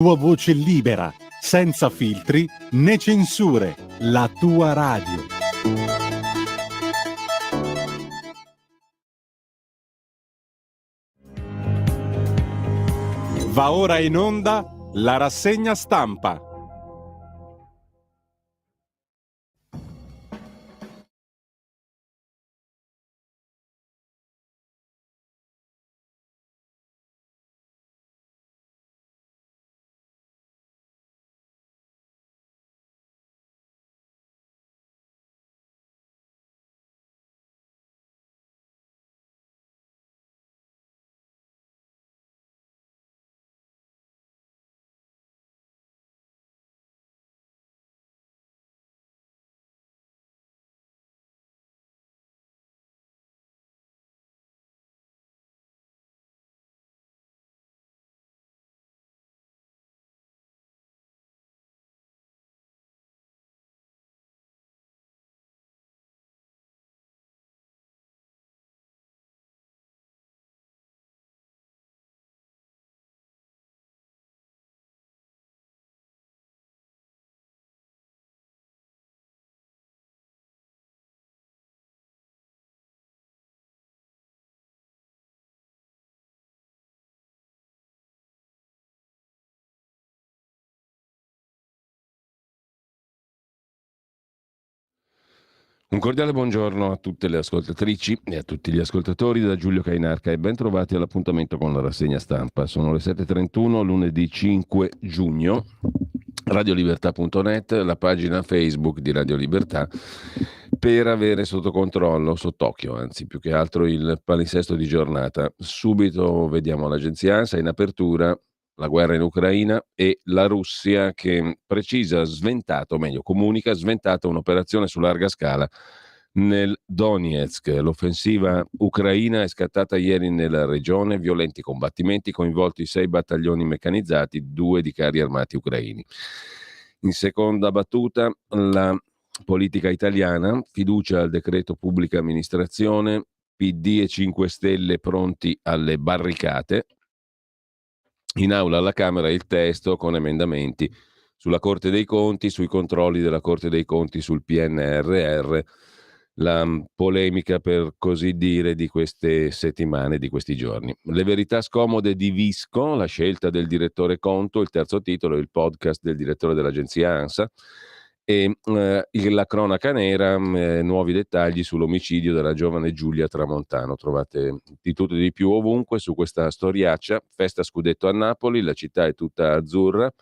Tua voce libera, senza filtri né censure, la tua radio. Va ora in onda la rassegna stampa. Un cordiale buongiorno a tutte le ascoltatrici e a tutti gli ascoltatori da Giulio Cainarca e ben trovati all'appuntamento con la rassegna stampa. Sono le 7.31, lunedì 5 giugno, radiolibertà.net, la pagina Facebook di Radio Libertà, per avere sotto controllo, sott'occhio anzi, più che altro il palinsesto di giornata. Subito vediamo l'agenzia ANSA in apertura. La guerra in Ucraina e la Russia che precisa, sventato, meglio, comunica, sventato un'operazione su larga scala nel Donetsk. L'offensiva ucraina è scattata ieri nella regione, violenti combattimenti, coinvolti 6 battaglioni meccanizzati, 2 di carri armati ucraini. In seconda battuta, la politica italiana, fiducia al decreto pubblica amministrazione, PD e 5 Stelle pronti alle barricate. In aula alla Camera il testo con emendamenti sulla Corte dei Conti, sui controlli della Corte dei Conti sul PNRR, la polemica per così dire di queste settimane, di questi giorni. Le verità scomode di Visco, la scelta del direttore Conto, il terzo titolo, il podcast del direttore dell'agenzia ANSA e la cronaca nera, nuovi dettagli sull'omicidio della giovane Giulia Tramontano. Trovate di tutto e di più ovunque su questa storiaccia. Festa scudetto a Napoli, la città è tutta azzurra.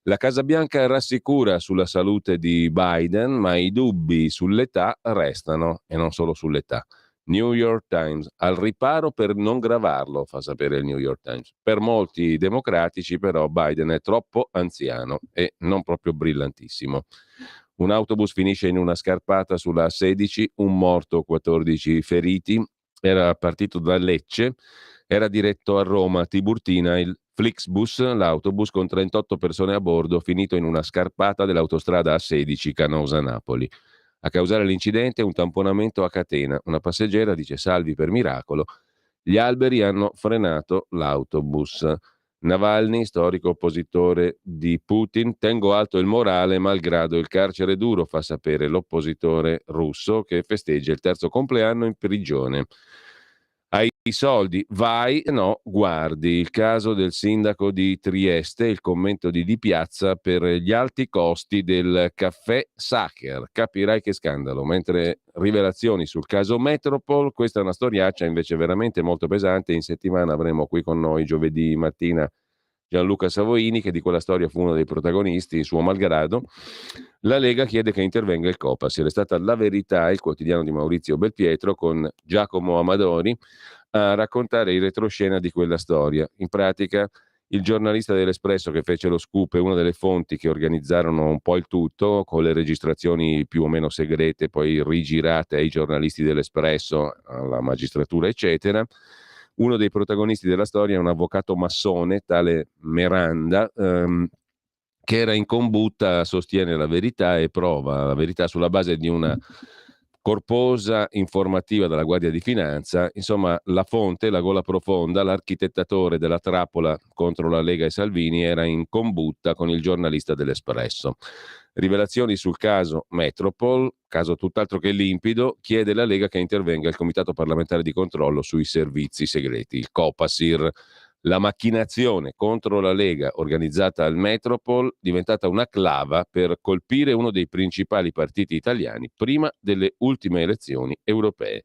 La Casa Bianca rassicura sulla salute di Biden, ma i dubbi sull'età restano, e non solo sull'età. New York Times, al riparo per non gravarlo, fa sapere il New York Times. Per molti democratici però Biden è troppo anziano e non proprio brillantissimo. Un autobus finisce in una scarpata sulla A16, un morto, 14 feriti. Era partito da Lecce, era diretto a Roma, Tiburtina, il Flixbus, l'autobus con 38 persone a bordo, finito in una scarpata dell'autostrada A16 Canosa-Napoli. A causare l'incidente un tamponamento a catena. Una passeggera dice salvi per miracolo. Gli alberi hanno frenato l'autobus. Navalny, storico oppositore di Putin, tengo alto il morale malgrado il carcere duro, fa sapere l'oppositore russo che festeggia il terzo compleanno in prigione. Hai i soldi, vai, no, guardi. Il caso del sindaco di Trieste, il commento di Di Piazza per gli alti costi del caffè Sacher. Capirai che scandalo. Mentre rivelazioni sul caso Metropol, questa è una storiaccia invece veramente molto pesante. In settimana avremo qui con noi giovedì mattina Gianluca Savoini, che di quella storia fu uno dei protagonisti, suo malgrado. La Lega chiede che intervenga il Copasir. È stata La Verità, il quotidiano di Maurizio Belpietro, con Giacomo Amadori, a raccontare il retroscena di quella storia. In pratica, il giornalista dell'Espresso che fece lo scoop è una delle fonti che organizzarono un po' il tutto, con le registrazioni più o meno segrete, poi rigirate ai giornalisti dell'Espresso, alla magistratura, eccetera. Uno dei protagonisti della storia è un avvocato massone, tale Meranda, che era in combutta, sostiene la verità e prova la verità sulla base di una corposa informativa della Guardia di Finanza, insomma la fonte, la gola profonda, l'architettatore della trappola contro la Lega e Salvini era in combutta con il giornalista dell'Espresso. Rivelazioni sul caso Metropol, caso tutt'altro che limpido, chiede la Lega che intervenga il Comitato parlamentare di controllo sui servizi segreti, il Copasir. La macchinazione contro la Lega organizzata al Metropol diventata una clava per colpire uno dei principali partiti italiani prima delle ultime elezioni europee.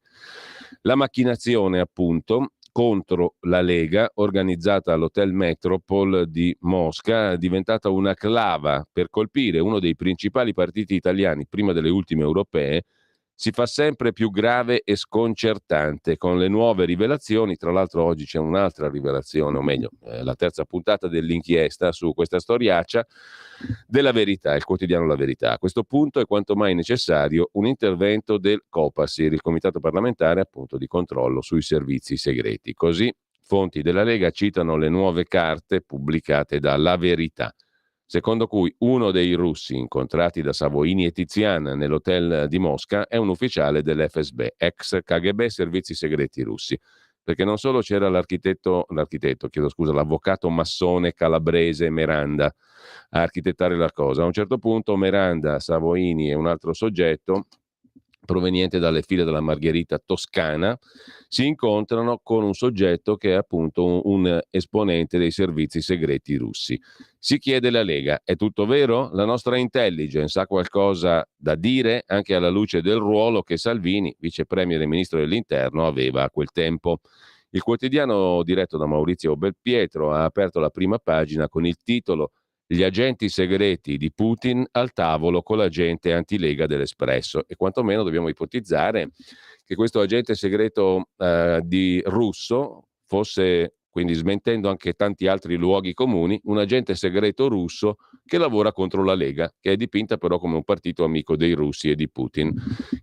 La macchinazione, appunto, contro la Lega, organizzata all'Hotel Metropol di Mosca, è diventata una clava per colpire uno dei principali partiti italiani prima delle ultime europee, si fa sempre più grave e sconcertante con le nuove rivelazioni. Tra l'altro oggi c'è un'altra rivelazione, o meglio, la terza puntata dell'inchiesta su questa storiaccia della Verità, il quotidiano La Verità. A questo punto è quanto mai necessario un intervento del Copasir, il comitato parlamentare appunto di controllo sui servizi segreti. Così fonti della Lega citano le nuove carte pubblicate da La Verità, secondo cui uno dei russi incontrati da Savoini e Tizian nell'hotel di Mosca è un ufficiale dell'FSB, ex KGB servizi segreti russi, perché non solo c'era l'avvocato massone calabrese Miranda a architettare la cosa, a un certo punto Miranda, Savoini e un altro soggetto proveniente dalle file della Margherita toscana si incontrano con un soggetto che è appunto un esponente dei servizi segreti russi. Si chiede la Lega: è tutto vero? La nostra intelligence ha qualcosa da dire anche alla luce del ruolo che Salvini, vice premier e ministro dell'interno, aveva a quel tempo? Il quotidiano diretto da Maurizio Belpietro ha aperto la prima pagina con il titolo "Gli agenti segreti di Putin al tavolo con l'agente antilega dell'Espresso", e quantomeno dobbiamo ipotizzare che questo agente segreto di russo fosse, quindi smentendo anche tanti altri luoghi comuni, un agente segreto russo che lavora contro la Lega, che è dipinta però come un partito amico dei russi e di Putin.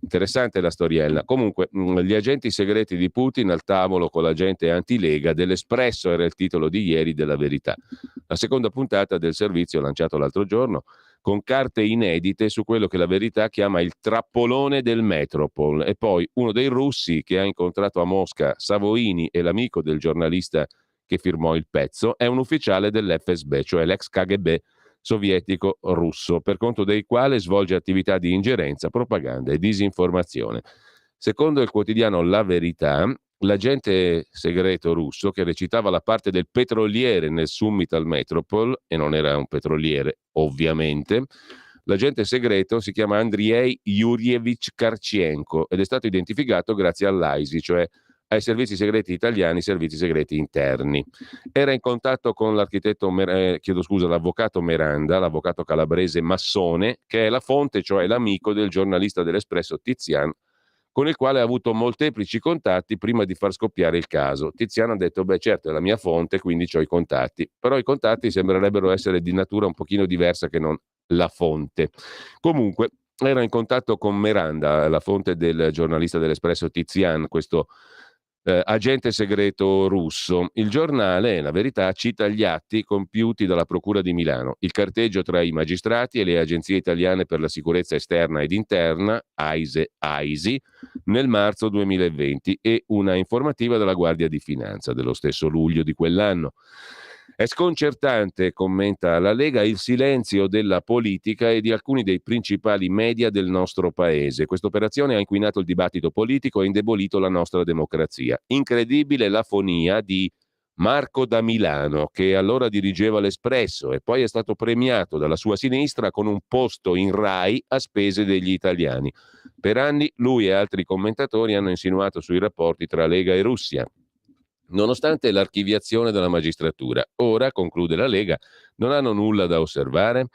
Interessante la storiella. Comunque, gli agenti segreti di Putin al tavolo con l'agente antilega dell'Espresso era il titolo di ieri della Verità. La seconda puntata del servizio lanciato l'altro giorno, con carte inedite su quello che la Verità chiama il trappolone del Metropol, e poi uno dei russi che ha incontrato a Mosca Savoini e l'amico del giornalista che firmò il pezzo è un ufficiale dell'FSB, cioè l'ex KGB sovietico russo, per conto dei quali svolge attività di ingerenza, propaganda e disinformazione. Secondo il quotidiano La Verità, l'agente segreto russo che recitava la parte del petroliere nel summit al Metropol, e non era un petroliere ovviamente, l'agente segreto si chiama Andrei Yurievich Karchenko ed è stato identificato grazie all'AISI, cioè ai servizi segreti italiani, servizi segreti interni. Era in contatto con l'avvocato Miranda, l'avvocato calabrese massone, che è la fonte, cioè l'amico del giornalista dell'Espresso Tizian, con il quale ha avuto molteplici contatti prima di far scoppiare il caso. Tiziano ha detto: beh, certo, è la mia fonte, quindi ho i contatti. Però i contatti sembrerebbero essere di natura un pochino diversa che non la fonte. Comunque, era in contatto con Miranda, la fonte del giornalista dell'Espresso Tizian, questo agente segreto russo. Il giornale, La Verità, cita gli atti compiuti dalla Procura di Milano, il carteggio tra i magistrati e le agenzie italiane per la sicurezza esterna ed interna, AISI, nel marzo 2020 e una informativa della Guardia di Finanza dello stesso luglio di quell'anno. È sconcertante, commenta la Lega, il silenzio della politica e di alcuni dei principali media del nostro paese. Questa operazione ha inquinato il dibattito politico e indebolito la nostra democrazia. Incredibile l'afonia di Marco da Milano, che allora dirigeva l'Espresso e poi è stato premiato dalla sua sinistra con un posto in Rai a spese degli italiani. Per anni lui e altri commentatori hanno insinuato sui rapporti tra Lega e Russia, nonostante l'archiviazione della magistratura. Ora, conclude la Lega, non hanno nulla da osservare.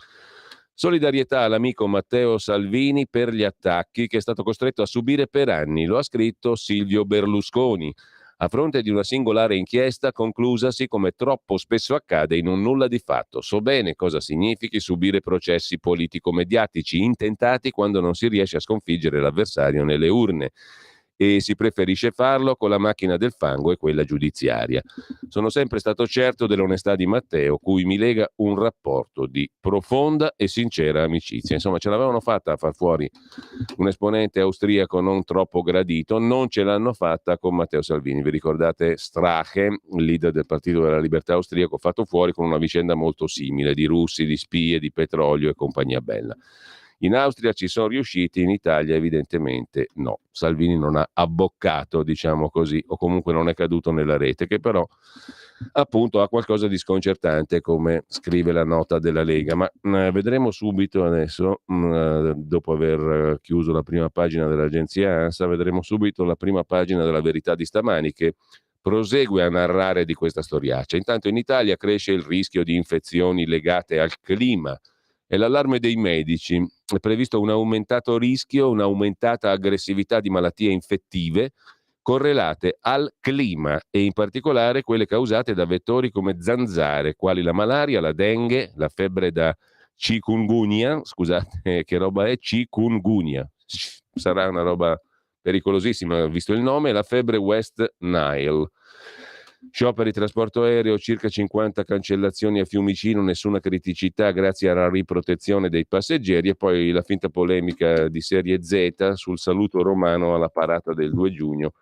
Solidarietà all'amico Matteo Salvini per gli attacchi che è stato costretto a subire per anni, lo ha scritto Silvio Berlusconi, a fronte di una singolare inchiesta conclusasi, come troppo spesso accade, in un nulla di fatto. So bene cosa significhi subire processi politico-mediatici intentati quando non si riesce a sconfiggere l'avversario nelle urne. e si preferisce farlo con la macchina del fango e quella giudiziaria. Sono sempre stato certo dell'onestà di Matteo, cui mi lega un rapporto di profonda e sincera amicizia. Insomma, ce l'avevano fatta a far fuori un esponente austriaco non troppo gradito, non ce l'hanno fatta con Matteo Salvini. Vi ricordate Strache, leader del Partito della Libertà austriaco, fatto fuori con una vicenda molto simile di russi, di spie, di petrolio e compagnia bella. In Austria ci sono riusciti, in Italia evidentemente no. Salvini non ha abboccato, diciamo così, o comunque non è caduto nella rete, che però appunto ha qualcosa di sconcertante, come scrive la nota della Lega. Ma vedremo subito adesso, dopo aver chiuso la prima pagina dell'agenzia ANSA, vedremo subito la prima pagina della Verità di stamani, che prosegue a narrare di questa storiaccia. Intanto in Italia cresce il rischio di infezioni legate al clima. E l'allarme dei medici: è previsto un aumentato rischio, un'aumentata aggressività di malattie infettive correlate al clima e in particolare quelle causate da vettori come zanzare, quali la malaria, la dengue, la febbre da chikungunya, scusate che roba è chikungunya, sarà una roba pericolosissima visto il nome, la febbre West Nile. Scioperi trasporto aereo, circa 50 cancellazioni a Fiumicino, nessuna criticità grazie alla riprotezione dei passeggeri, e poi la finta polemica di serie Z sul saluto romano alla parata del 2 giugno,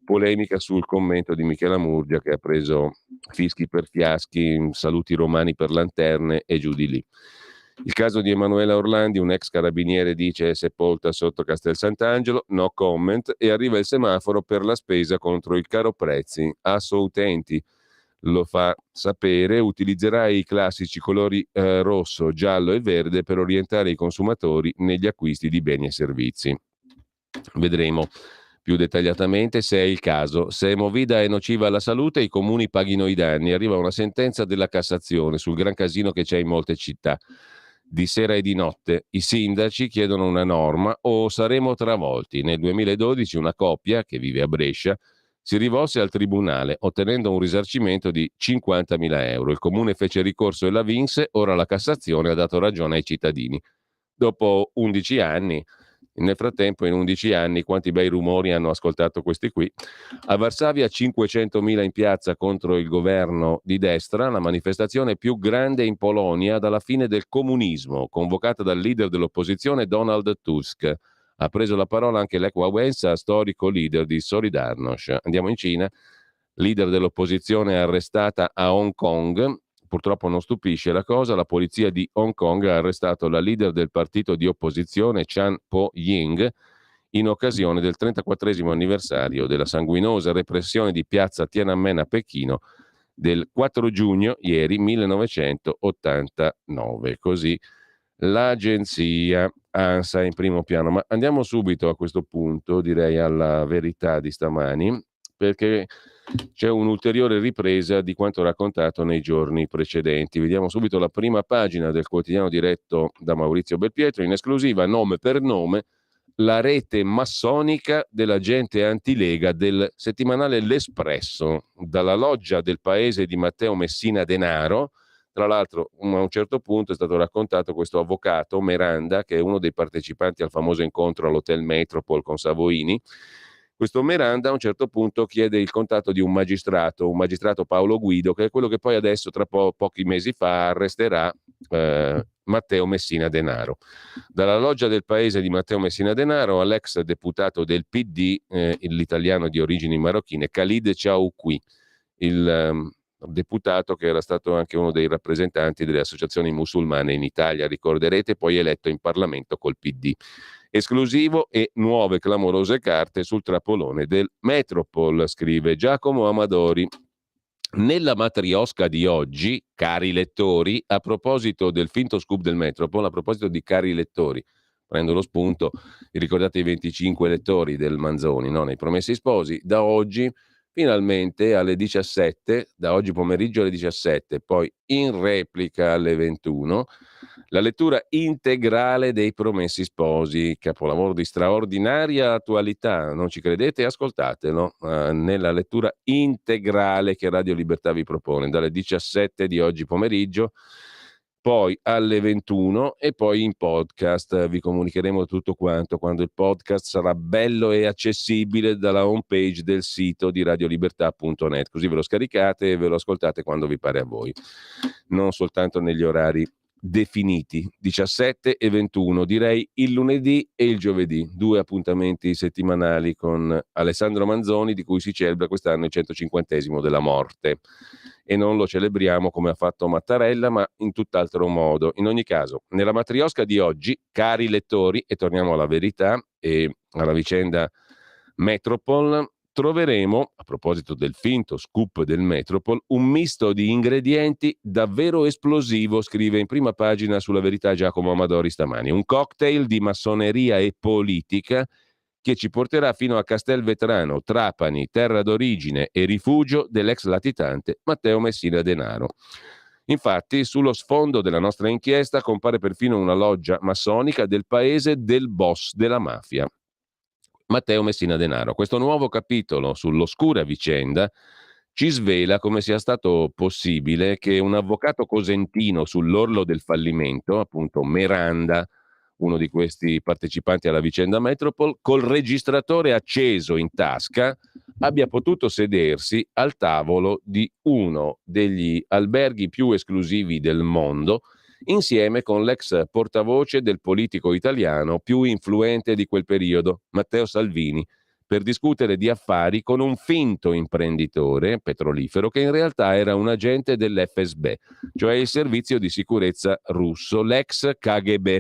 polemica sul commento di Michela Murgia che ha preso fischi per fiaschi, saluti romani per lanterne e giù di lì. Il caso di Emanuela Orlandi, un ex carabiniere, dice è sepolta sotto Castel Sant'Angelo, no comment, e arriva il semaforo per la spesa contro il caro prezzi. Asso Utenti lo fa sapere, utilizzerà i classici colori rosso, giallo e verde per orientare i consumatori negli acquisti di beni e servizi. Vedremo più dettagliatamente se è il caso. Se Movida è nociva alla salute, i comuni paghino i danni. Arriva una sentenza della Cassazione sul gran casino che c'è in molte città. Di sera e di notte i sindaci chiedono una norma o saremo travolti. Nel 2012 una coppia che vive a Brescia si rivolse al tribunale ottenendo un risarcimento di 50.000 euro. Il comune fece ricorso e la vinse, ora la Cassazione ha dato ragione ai cittadini. Dopo 11 anni, nel frattempo in 11 anni quanti bei rumori hanno ascoltato questi qui. A Varsavia 500.000 in piazza contro il governo di destra, la manifestazione più grande in Polonia dalla fine del comunismo, convocata dal leader dell'opposizione Donald Tusk. Ha preso la parola anche Lech Wałęsa, storico leader di Solidarność. Andiamo in Cina. Leader dell'opposizione arrestata a Hong Kong. Purtroppo non stupisce la cosa, la polizia di Hong Kong ha arrestato la leader del partito di opposizione Chan Po-ying in occasione del 34esimo anniversario della sanguinosa repressione di piazza Tiananmen a Pechino del 4 giugno, ieri 1989. Così l'agenzia ANSA in primo piano. Ma andiamo subito a questo punto, direi, alla Verità di stamani, perché c'è un'ulteriore ripresa di quanto raccontato nei giorni precedenti. Vediamo subito la prima pagina del quotidiano diretto da Maurizio Belpietro, in esclusiva, nome per nome, la rete massonica della gente antilega del settimanale L'Espresso, dalla loggia del paese di Matteo Messina Denaro. Tra l'altro, a un certo punto è stato raccontato questo avvocato, Meranda, che è uno dei partecipanti al famoso incontro all'Hotel Metropol con Savoini. Questo Meranda a un certo punto chiede il contatto di un magistrato Paolo Guido, che è quello che poi adesso, tra pochi mesi fa, arresterà Matteo Messina Denaro. Dalla loggia del paese di Matteo Messina Denaro all'ex deputato del PD, l'italiano di origini marocchine, Khalid Chaoui, il deputato che era stato anche uno dei rappresentanti delle associazioni musulmane in Italia, ricorderete, poi eletto in Parlamento col PD. Esclusivo e nuove clamorose carte sul trappolone del Metropol, scrive Giacomo Amadori. Nella matriosca di oggi, cari lettori, a proposito del finto scoop del Metropol, a proposito di cari lettori, prendo lo spunto, ricordate i 25 lettori del Manzoni, no? Nei Promessi Sposi, da oggi finalmente alle 17, da oggi pomeriggio alle 17, poi in replica alle 21, la lettura integrale dei Promessi Sposi, capolavoro di straordinaria attualità, non ci credete? Ascoltatelo, nella lettura integrale che Radio Libertà vi propone, dalle 17 di oggi pomeriggio, poi alle 21 e poi in podcast. Vi comunicheremo tutto quanto quando il podcast sarà bello e accessibile dalla homepage del sito di radiolibertà.net, così ve lo scaricate e ve lo ascoltate quando vi pare a voi, non soltanto negli orari definiti, 17 e 21, direi il lunedì e il giovedì, 2 appuntamenti settimanali con Alessandro Manzoni, di cui si celebra quest'anno il 150° della morte, e non lo celebriamo come ha fatto Mattarella, ma in tutt'altro modo. In ogni caso, nella matriosca di oggi, cari lettori, e torniamo alla verità e alla vicenda Metropol, troveremo, a proposito del finto scoop del Metropol, un misto di ingredienti davvero esplosivo, scrive in prima pagina sulla Verità Giacomo Amadori stamani. Un cocktail di massoneria e politica che ci porterà fino a Castelvetrano, Trapani, terra d'origine e rifugio dell'ex latitante Matteo Messina Denaro. Infatti, sullo sfondo della nostra inchiesta compare perfino una loggia massonica del paese del boss della mafia, Matteo Messina Denaro. Questo nuovo capitolo sull'oscura vicenda ci svela come sia stato possibile che un avvocato cosentino sull'orlo del fallimento, appunto Meranda, uno di questi partecipanti alla vicenda Metropol, col registratore acceso in tasca, abbia potuto sedersi al tavolo di uno degli alberghi più esclusivi del mondo, insieme con l'ex portavoce del politico italiano più influente di quel periodo, Matteo Salvini, per discutere di affari con un finto imprenditore petrolifero che in realtà era un agente dell'FSB, cioè il servizio di sicurezza russo, l'ex KGB,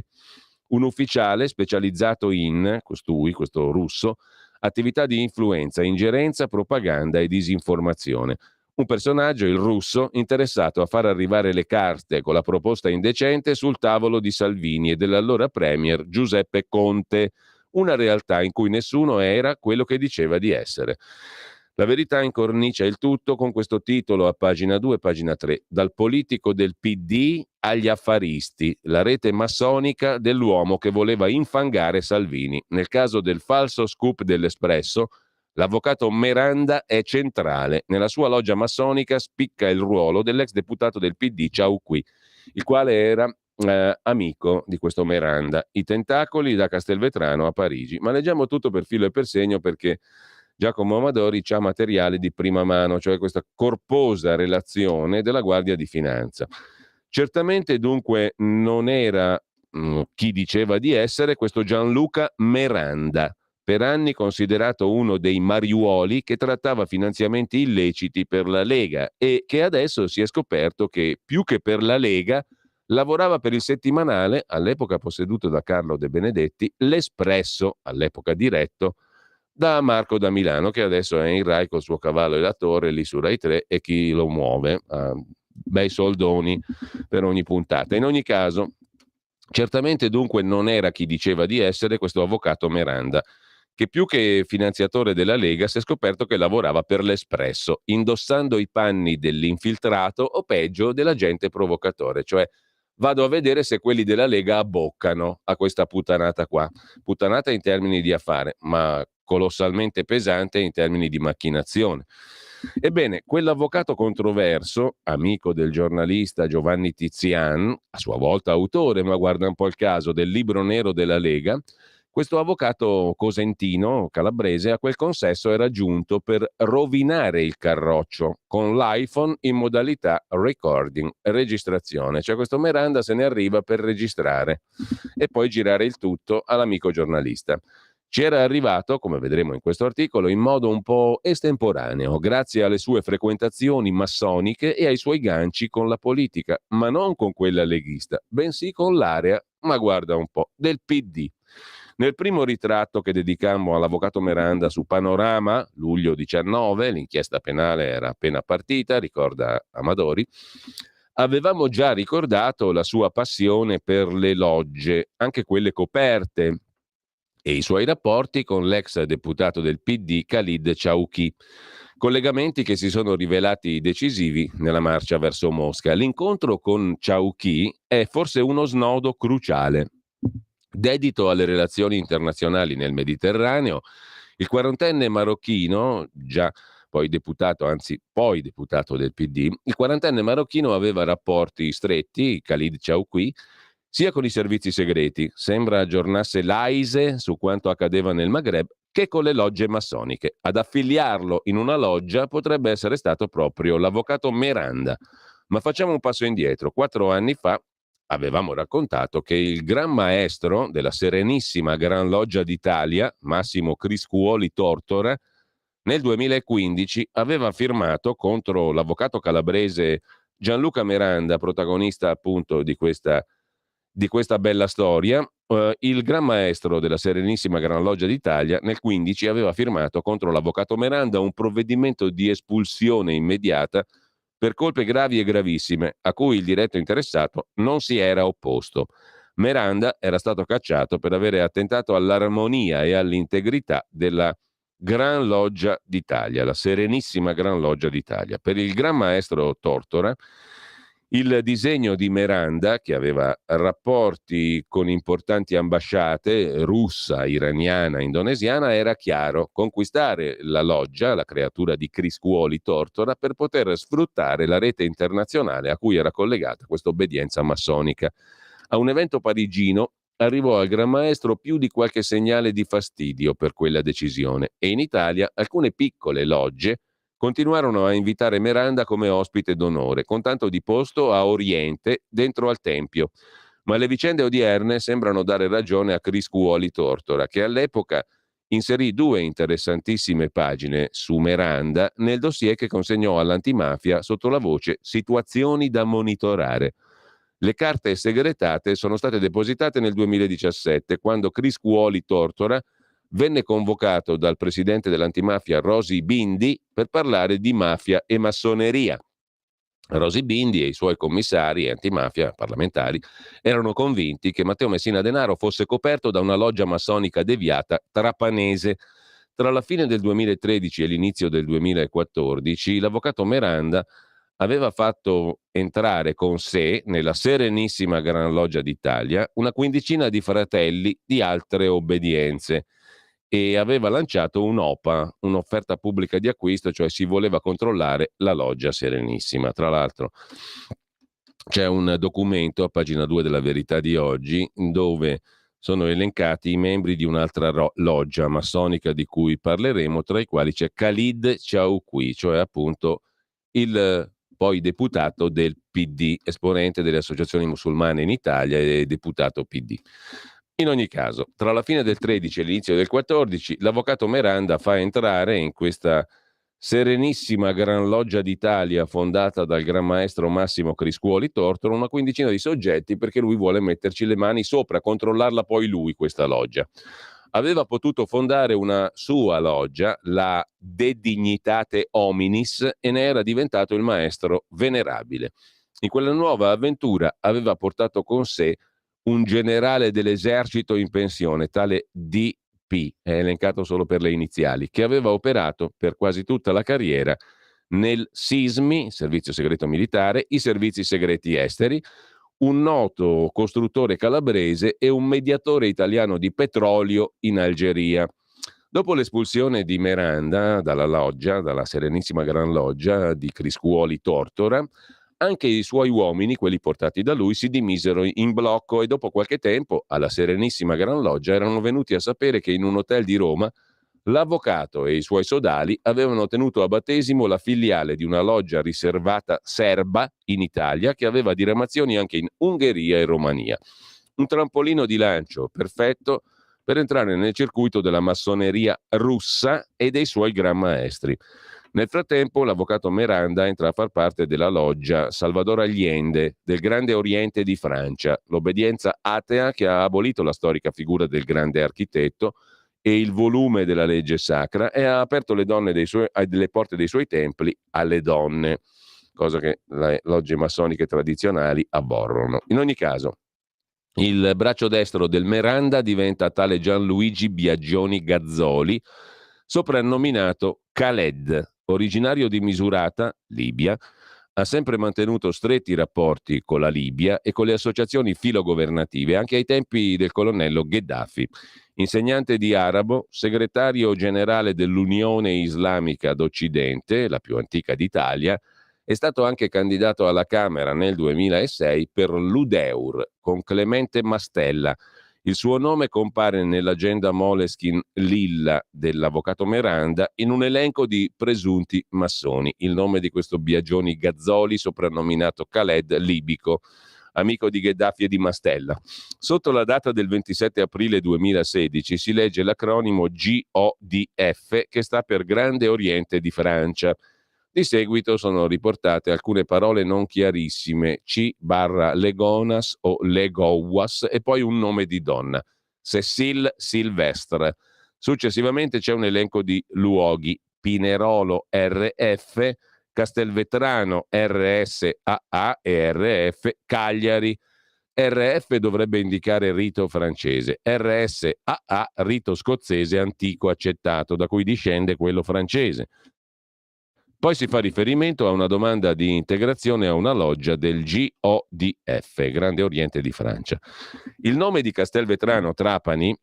un ufficiale specializzato in, questo russo, attività di influenza, ingerenza, propaganda e disinformazione. Un personaggio, il russo, interessato a far arrivare le carte con la proposta indecente sul tavolo di Salvini e dell'allora premier Giuseppe Conte, una realtà in cui nessuno era quello che diceva di essere. La Verità incornicia il tutto con questo titolo a pagina 2 e pagina 3. Dal politico del PD agli affaristi, la rete massonica dell'uomo che voleva infangare Salvini. Nel caso del falso scoop dell'Espresso, l'avvocato Meranda è centrale. Nella sua loggia massonica spicca il ruolo dell'ex deputato del PD Ciauqui, il quale era amico di questo Meranda. I tentacoli da Castelvetrano a Parigi. Ma leggiamo tutto per filo e per segno perché Giacomo Amadori c'ha materiale di prima mano, cioè questa corposa relazione della Guardia di Finanza. Certamente dunque non era chi diceva di essere questo Gianluca Meranda, per anni considerato uno dei mariuoli che trattava finanziamenti illeciti per la Lega e che adesso si è scoperto che più che per la Lega lavorava per il settimanale, all'epoca posseduto da Carlo De Benedetti, L'Espresso, all'epoca diretto da Marco da Milano, che adesso è in Rai col suo cavallo e la torre lì su Rai 3 e chi lo muove a bei soldoni per ogni puntata. In ogni caso, certamente dunque non era chi diceva di essere questo avvocato Meranda, che più che finanziatore della Lega si è scoperto che lavorava per l'Espresso, indossando i panni dell'infiltrato o peggio dell'agente provocatore, cioè vado a vedere se quelli della Lega abboccano a questa puttanata qua. Puttanata in termini di affare, ma colossalmente pesante in termini di macchinazione. Ebbene, quell'avvocato controverso, amico del giornalista Giovanni Tizian, a sua volta autore, ma guarda un po' il caso, del libro nero della Lega, questo avvocato cosentino, calabrese, a quel consesso era giunto per rovinare il carroccio con l'iPhone in modalità recording, registrazione. Cioè questo Meranda se ne arriva per registrare e poi girare il tutto all'amico giornalista. Ci era arrivato, come vedremo in questo articolo, in modo un po' estemporaneo, grazie alle sue frequentazioni massoniche e ai suoi ganci con la politica, ma non con quella leghista, bensì con l'area, ma guarda un po', del PD. Nel primo ritratto che dedicammo all'avvocato Meranda su Panorama, luglio 19, l'inchiesta penale era appena partita, ricorda Amadori, avevamo già ricordato la sua passione per le logge, anche quelle coperte, e i suoi rapporti con l'ex deputato del PD Khalid Ciauqui, collegamenti che si sono rivelati decisivi nella marcia verso Mosca. L'incontro con Ciauqui è forse uno snodo cruciale. Dedito alle relazioni internazionali nel Mediterraneo, il quarantenne marocchino, già poi deputato del PD, il quarantenne marocchino aveva rapporti stretti, Khalid Chauqui, sia con i servizi segreti, sembra aggiornasse l'AISE su quanto accadeva nel Maghreb, che con le logge massoniche. Ad affiliarlo in una loggia potrebbe essere stato proprio l'avvocato Miranda. Ma facciamo un passo indietro. 4 anni fa avevamo raccontato che il gran maestro della Serenissima Gran Loggia d'Italia, Massimo Criscuoli Tortora, nel 2015 aveva firmato contro l'avvocato calabrese Gianluca Miranda, protagonista appunto di questa bella storia. Il Gran Maestro della Serenissima Gran Loggia d'Italia nel 15 aveva firmato contro l'avvocato Miranda un provvedimento di espulsione immediata per colpe gravi e gravissime, a cui il diretto interessato non si era opposto. Miranda era stato cacciato per avere attentato all'armonia e all'integrità della Gran Loggia d'Italia, la Serenissima Gran Loggia d'Italia. Per il Gran Maestro Tortora, il disegno di Miranda, che aveva rapporti con importanti ambasciate russa, iraniana, indonesiana, era chiaro: conquistare la loggia, la creatura di Criscuoli Tortora, per poter sfruttare la rete internazionale a cui era collegata questa obbedienza massonica. A un evento parigino arrivò al Gran Maestro più di qualche segnale di fastidio per quella decisione e in Italia alcune piccole logge continuarono a invitare Miranda come ospite d'onore, con tanto di posto a Oriente dentro al Tempio. Ma le vicende odierne sembrano dare ragione a Criscuoli Tortora, che all'epoca inserì 2 interessantissime pagine su Miranda nel dossier che consegnò all'antimafia sotto la voce Situazioni da monitorare. Le carte segretate sono state depositate nel 2017, quando Criscuoli Tortora venne convocato dal presidente dell'antimafia Rosy Bindi per parlare di mafia e massoneria. Rosy Bindi e i suoi commissari antimafia parlamentari erano convinti che Matteo Messina Denaro fosse coperto da una loggia massonica deviata trapanese. Tra la fine del 2013 e l'inizio del 2014 l'avvocato Miranda aveva fatto entrare con sé nella Serenissima Gran Loggia d'Italia una quindicina di fratelli di altre obbedienze e aveva lanciato un'OPA, un'offerta pubblica di acquisto, cioè si voleva controllare la loggia Serenissima. Tra l'altro c'è un documento a pagina 2 della Verità di oggi dove sono elencati i membri di un'altra loggia massonica di cui parleremo, tra i quali c'è Khalid Chauqui, cioè appunto il poi deputato del PD, esponente delle associazioni musulmane in Italia e deputato PD. In ogni caso, tra la fine del 13 e l'inizio del 14, l'avvocato Miranda fa entrare in questa Serenissima Gran Loggia d'Italia fondata dal Gran Maestro Massimo Criscuoli Tortora una quindicina di soggetti perché lui vuole metterci le mani sopra, controllarla poi lui questa loggia. Aveva potuto fondare una sua loggia, la De Dignitate Hominis, e ne era diventato il maestro venerabile. In quella nuova avventura aveva portato con sé un generale dell'esercito in pensione, tale D.P., è elencato solo per le iniziali, che aveva operato per quasi tutta la carriera nel SISMI, Servizio Segreto Militare, i servizi segreti esteri, un noto costruttore calabrese e un mediatore italiano di petrolio in Algeria. Dopo l'espulsione di Miranda dalla loggia, dalla Serenissima Gran Loggia di Criscuoli Tortora, anche i suoi uomini, quelli portati da lui, si dimisero in blocco e dopo qualche tempo alla Serenissima Gran Loggia erano venuti a sapere che in un hotel di Roma l'avvocato e i suoi sodali avevano tenuto a battesimo la filiale di una loggia riservata serba in Italia che aveva diramazioni anche in Ungheria e Romania. Un trampolino di lancio perfetto per entrare nel circuito della massoneria russa e dei suoi gran maestri. Nel frattempo l'avvocato Miranda entra a far parte della loggia Salvador Allende del Grande Oriente di Francia, l'obbedienza atea che ha abolito la storica figura del grande architetto e il volume della legge sacra e ha aperto le porte dei suoi templi alle donne, cosa che le logge massoniche tradizionali aborrono. In ogni caso, il braccio destro del Miranda diventa tale Gianluigi Biagioni Gazzoli, soprannominato Khaled, originario di Misurata, Libia, ha sempre mantenuto stretti rapporti con la Libia e con le associazioni filogovernative, anche ai tempi del colonnello Gheddafi. Insegnante di arabo, segretario generale dell'Unione Islamica d'Occidente, la più antica d'Italia, è stato anche candidato alla Camera nel 2006 per l'UDEUR con Clemente Mastella. Il suo nome compare nell'agenda Moleskine Lilla dell'avvocato Miranda in un elenco di presunti massoni. Il nome di questo Biagioni Gazzoli, soprannominato Khaled libico, amico di Gheddafi e di Mastella. Sotto la data del 27 aprile 2016 si legge l'acronimo GODF, che sta per Grande Oriente di Francia. Di seguito sono riportate alcune parole non chiarissime, C/Legonas o Legowas, e poi un nome di donna, Cécile Sylvestre. Successivamente c'è un elenco di luoghi: Pinerolo RF, Castelvetrano RSAA e RF, Cagliari. RF dovrebbe indicare rito francese, RSAA rito scozzese antico accettato, da cui discende quello francese. Poi si fa riferimento a una domanda di integrazione a una loggia del GODF, Grande Oriente di Francia. Il nome di Castelvetrano Trapani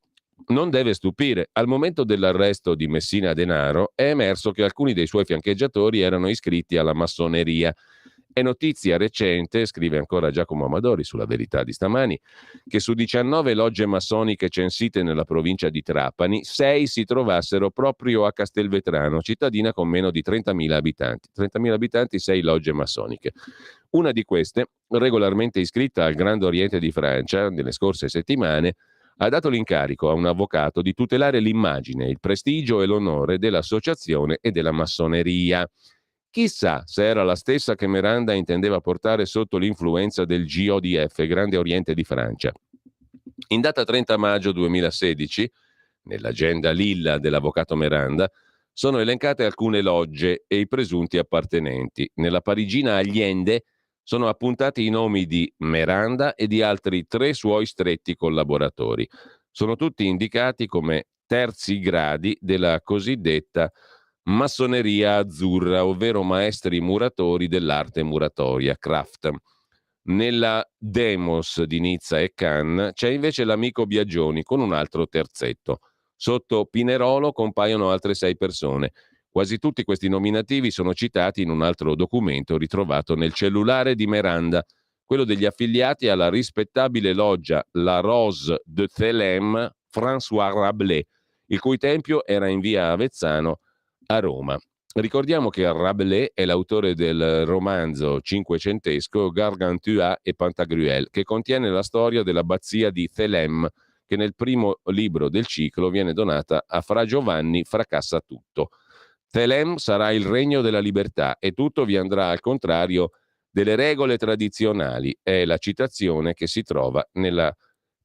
non deve stupire. Al momento dell'arresto di Messina Denaro è emerso che alcuni dei suoi fiancheggiatori erano iscritti alla massoneria. È notizia recente, scrive ancora Giacomo Amadori sulla Verità di stamani, che su 19 logge massoniche censite nella provincia di Trapani, 6 si trovassero proprio a Castelvetrano, cittadina con meno di 30.000 abitanti. 30.000 abitanti, 6 logge massoniche. Una di queste, regolarmente iscritta al Grande Oriente di Francia nelle scorse settimane, ha dato l'incarico a un avvocato di tutelare l'immagine, il prestigio e l'onore dell'associazione e della massoneria. Chissà se era la stessa che Miranda intendeva portare sotto l'influenza del GODF, Grande Oriente di Francia. In data 30 maggio 2016, nell'agenda Lilla dell'avvocato Miranda, sono elencate alcune logge e i presunti appartenenti. Nella parigina Allende sono appuntati i nomi di Miranda e di altri 3 suoi stretti collaboratori. Sono tutti indicati come terzi gradi della cosiddetta massoneria azzurra, ovvero maestri muratori dell'arte muratoria, craft. Nella Demos di Nizza e Cannes c'è invece l'amico Biagioni con un altro terzetto. Sotto Pinerolo compaiono altre 6 persone. Quasi tutti questi nominativi sono citati in un altro documento ritrovato nel cellulare di Miranda, quello degli affiliati alla rispettabile loggia La Rose de Thelem François Rabelais, il cui tempio era in via Avezzano a Roma. Ricordiamo che Rabelais è l'autore del romanzo cinquecentesco Gargantua e Pantagruel, che contiene la storia dell'abbazia di Thelem, che nel primo libro del ciclo viene donata a Fra Giovanni Fracassa Tutto. Thelem sarà il regno della libertà e tutto vi andrà al contrario delle regole tradizionali, è la citazione che si trova nella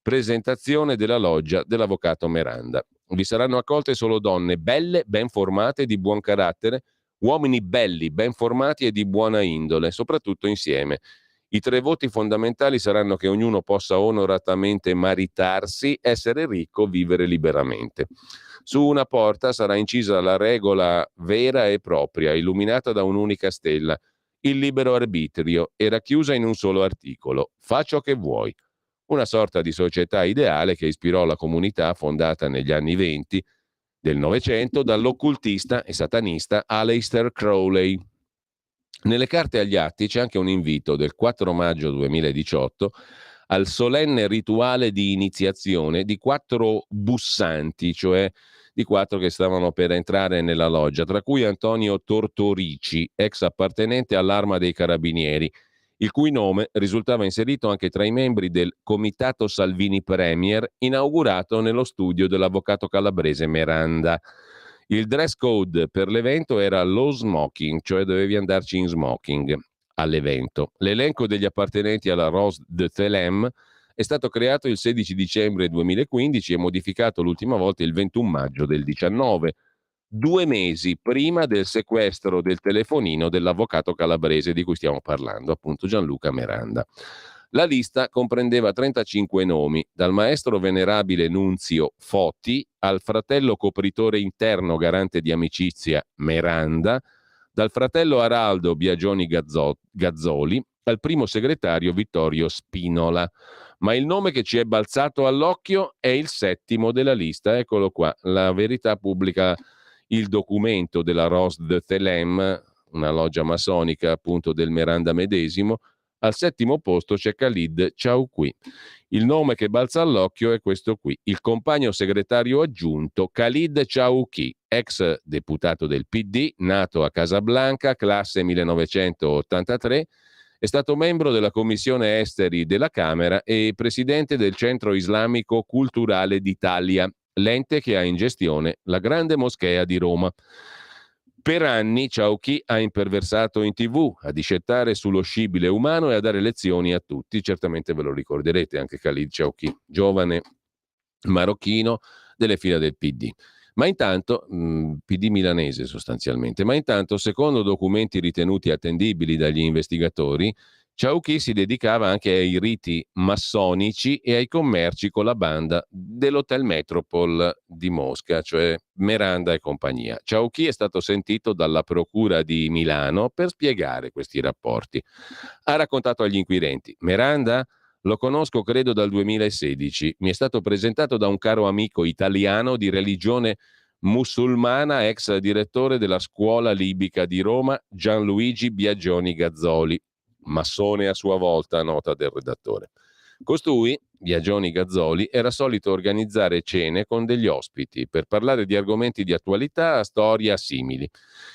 presentazione della loggia dell'avvocato Miranda. Vi saranno accolte solo donne belle, ben formate e di buon carattere, uomini belli, ben formati e di buona indole, soprattutto insieme. I 3 voti fondamentali saranno che ognuno possa onoratamente maritarsi, essere ricco, vivere liberamente. Su una porta sarà incisa la regola vera e propria, illuminata da un'unica stella, il libero arbitrio, e racchiusa in un solo articolo: fa ciò che vuoi. Una sorta di società ideale che ispirò la comunità fondata negli anni 20 del Novecento dall'occultista e satanista Aleister Crowley. Nelle carte agli atti c'è anche un invito del 4 maggio 2018 al solenne rituale di iniziazione di 4 bussanti, cioè di 4 che stavano per entrare nella loggia, tra cui Antonio Tortorici, ex appartenente all'Arma dei Carabinieri, il cui nome risultava inserito anche tra i membri del Comitato Salvini Premier, inaugurato nello studio dell'avvocato calabrese Miranda. Il dress code per l'evento era lo smoking, cioè dovevi andarci in smoking all'evento. L'elenco degli appartenenti alla Rose de Thelem è stato creato il 16 dicembre 2015 e modificato l'ultima volta il 21 maggio del 19, 2 mesi prima del sequestro del telefonino dell'avvocato calabrese di cui stiamo parlando, appunto Gianluca Miranda. La lista comprendeva 35 nomi, dal maestro venerabile Nunzio Foti al fratello copritore interno garante di amicizia Miranda, dal fratello Araldo Biagioni Gazzoli al primo segretario Vittorio Spinola. Ma il nome che ci è balzato all'occhio è il settimo della lista. Eccolo qua. La Verità pubblica il documento della Ros de Thelem, una loggia massonica appunto del Meranda medesimo. Al settimo posto c'è Khalid Chowkhury. Il nome che balza all'occhio è questo qui, il compagno segretario aggiunto Khalid Chowkhury, ex deputato del PD, nato a Casablanca, classe 1983, è stato membro della Commissione Esteri della Camera e presidente del Centro Islamico Culturale d'Italia, l'ente che ha in gestione la Grande Moschea di Roma. Per anni Chowkhury ha imperversato in TV, a discettare sullo scibile umano e a dare lezioni a tutti. Certamente ve lo ricorderete anche Khalid Chowkhury, giovane marocchino delle fila del PD. Ma intanto, PD milanese sostanzialmente, ma intanto, secondo documenti ritenuti attendibili dagli investigatori, Chowkhury si dedicava anche ai riti massonici e ai commerci con la banda dell'Hotel Metropol di Mosca, cioè Meranda e compagnia. Chowkhury è stato sentito dalla Procura di Milano per spiegare questi rapporti. Ha raccontato agli inquirenti: Meranda lo conosco credo dal 2016, mi è stato presentato da un caro amico italiano di religione musulmana, ex direttore della scuola libica di Roma, Gianluigi Biagioni Gazzoli, massone a sua volta, nota del redattore. Costui, Biagioni Gazzoli, era solito organizzare cene con degli ospiti per parlare di argomenti di attualità a storia simili.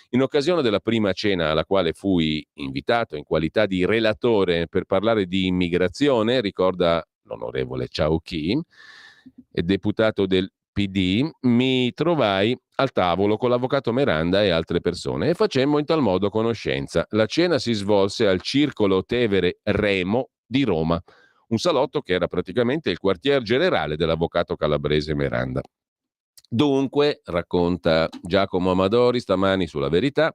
In occasione della prima cena alla quale fui invitato in qualità di relatore per parlare di immigrazione, ricorda l'onorevole Chowkhury, deputato del PD, mi trovai al tavolo con l'avvocato Meranda e altre persone e facemmo in tal modo conoscenza. La cena si svolse al Circolo Tevere Remo di Roma, un salotto che era praticamente il quartier generale dell'avvocato calabrese Meranda. Dunque, racconta Giacomo Amadori stamani sulla Verità,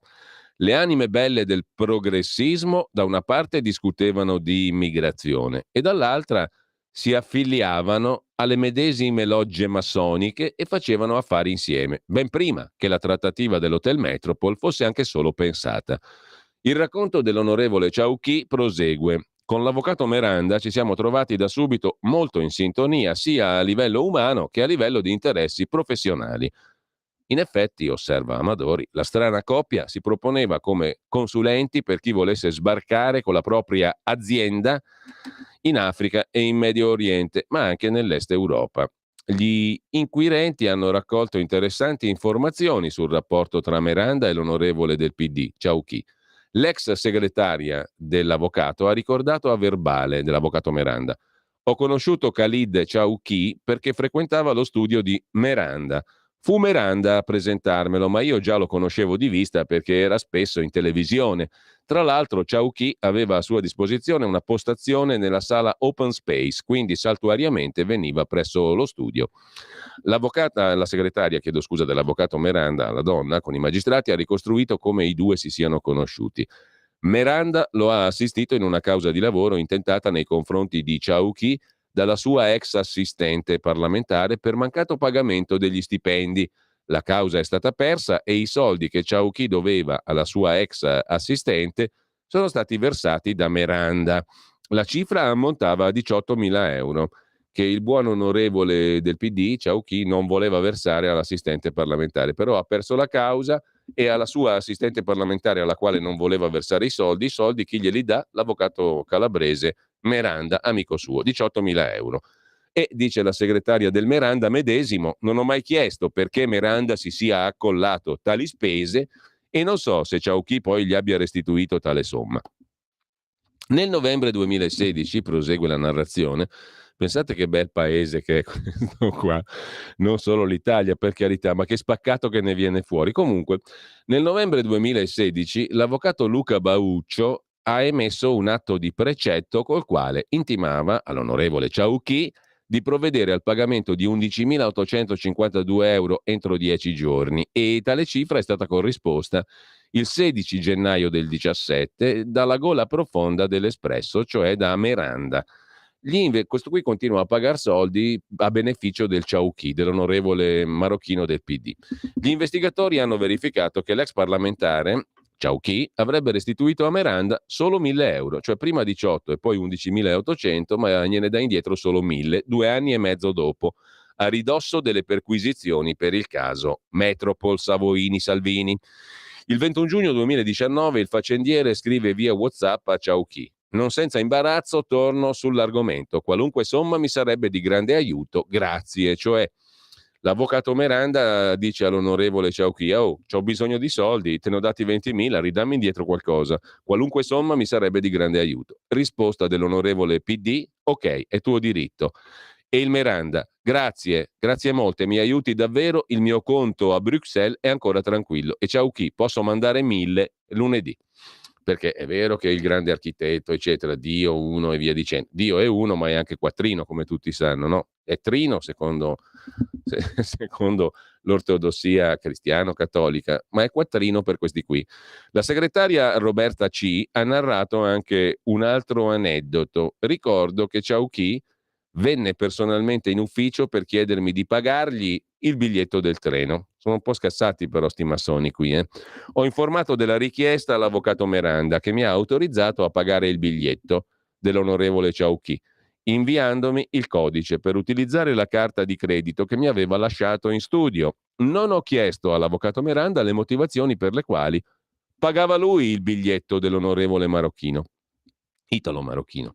le anime belle del progressismo da una parte discutevano di immigrazione e dall'altra si affiliavano alle medesime logge massoniche e facevano affari insieme, ben prima che la trattativa dell'Hotel Metropol fosse anche solo pensata. Il racconto dell'onorevole Chowkhury prosegue. Con l'avvocato Meranda ci siamo trovati da subito molto in sintonia, sia a livello umano che a livello di interessi professionali. In effetti, osserva Amadori, la strana coppia si proponeva come consulenti per chi volesse sbarcare con la propria azienda in Africa e in Medio Oriente, ma anche nell'Est Europa. Gli inquirenti hanno raccolto interessanti informazioni sul rapporto tra Meranda e l'onorevole del PD, Chowkhury. L'ex segretaria dell'avvocato ha ricordato a verbale dell'avvocato Meranda: ho conosciuto Khalid Chowkhury perché frequentava lo studio di Meranda. Fu Meranda a presentarmelo, ma io già lo conoscevo di vista perché era spesso in televisione. Tra l'altro Chowkhury aveva a sua disposizione una postazione nella sala open space, quindi saltuariamente veniva presso lo studio. La segretaria, dell'avvocato Meranda, la donna, con i magistrati, ha ricostruito come i due si siano conosciuti. Meranda lo ha assistito in una causa di lavoro intentata nei confronti di Chowkhury dalla sua ex assistente parlamentare per mancato pagamento degli stipendi. La causa è stata persa e i soldi che Chowkhury doveva alla sua ex assistente sono stati versati da Meranda. La cifra ammontava a 18.000 euro che il buon onorevole del PD, Chowkhury, non voleva versare all'assistente parlamentare, però ha perso la causa e alla sua assistente parlamentare alla quale non voleva versare i soldi chi glieli dà? L'avvocato calabrese Meranda, amico suo, 18.000 euro. E dice la segretaria del Meranda medesimo: non ho mai chiesto perché Meranda si sia accollato tali spese e non so se Chowkhury poi gli abbia restituito tale somma. Nel novembre 2016, prosegue la narrazione, pensate che bel paese che è questo qua, non solo l'Italia per carità, ma che spaccato che ne viene fuori. Comunque, nel novembre 2016 l'avvocato Luca Bauccio ha emesso un atto di precetto col quale intimava all'onorevole Chowkhury di provvedere al pagamento di 11.852 euro entro 10 giorni e tale cifra è stata corrisposta il 16 gennaio del 17 dalla gola profonda dell'Espresso, cioè da Meranda. Questo qui continua a pagare soldi a beneficio del Chowkhury, dell'onorevole marocchino del PD. Gli investigatori hanno verificato che l'ex parlamentare Chauchi avrebbe restituito a Miranda solo 1.000 euro, cioè prima 18 e poi 11.800, ma gliene dà indietro solo 1.000, 2 anni e mezzo dopo, a ridosso delle perquisizioni per il caso Metropol Savoini Salvini. Il 21 giugno 2019 il faccendiere scrive via WhatsApp a Chauchi: non senza imbarazzo torno sull'argomento, qualunque somma mi sarebbe di grande aiuto, grazie. Cioè l'avvocato Miranda dice all'onorevole Chauchi: oh, ho bisogno di soldi, te ne ho dati 20.000, ridammi indietro qualcosa, qualunque somma mi sarebbe di grande aiuto. Risposta dell'onorevole PD: ok, è tuo diritto. E il Miranda: grazie molte, mi aiuti davvero, il mio conto a Bruxelles è ancora tranquillo. E Chauchi: posso mandare 1.000 lunedì. Perché è vero che il grande architetto, eccetera, Dio uno e via dicendo. Dio è uno, ma è anche quattrino, come tutti sanno, no? È trino secondo l'ortodossia cristiano-cattolica, ma è quattrino per questi qui. La segretaria Roberta C. ha narrato anche un altro aneddoto. Ricordo che Chauchi venne personalmente in ufficio per chiedermi di pagargli il biglietto del treno. Sono un po' scassati però sti massoni qui. Ho informato della richiesta all'avvocato Miranda, che mi ha autorizzato a pagare il biglietto dell'onorevole Chauchi, inviandomi il codice per utilizzare la carta di credito che mi aveva lasciato in studio. Non ho chiesto all'avvocato Miranda le motivazioni per le quali pagava lui il biglietto dell'onorevole marocchino. Italo-marocchino.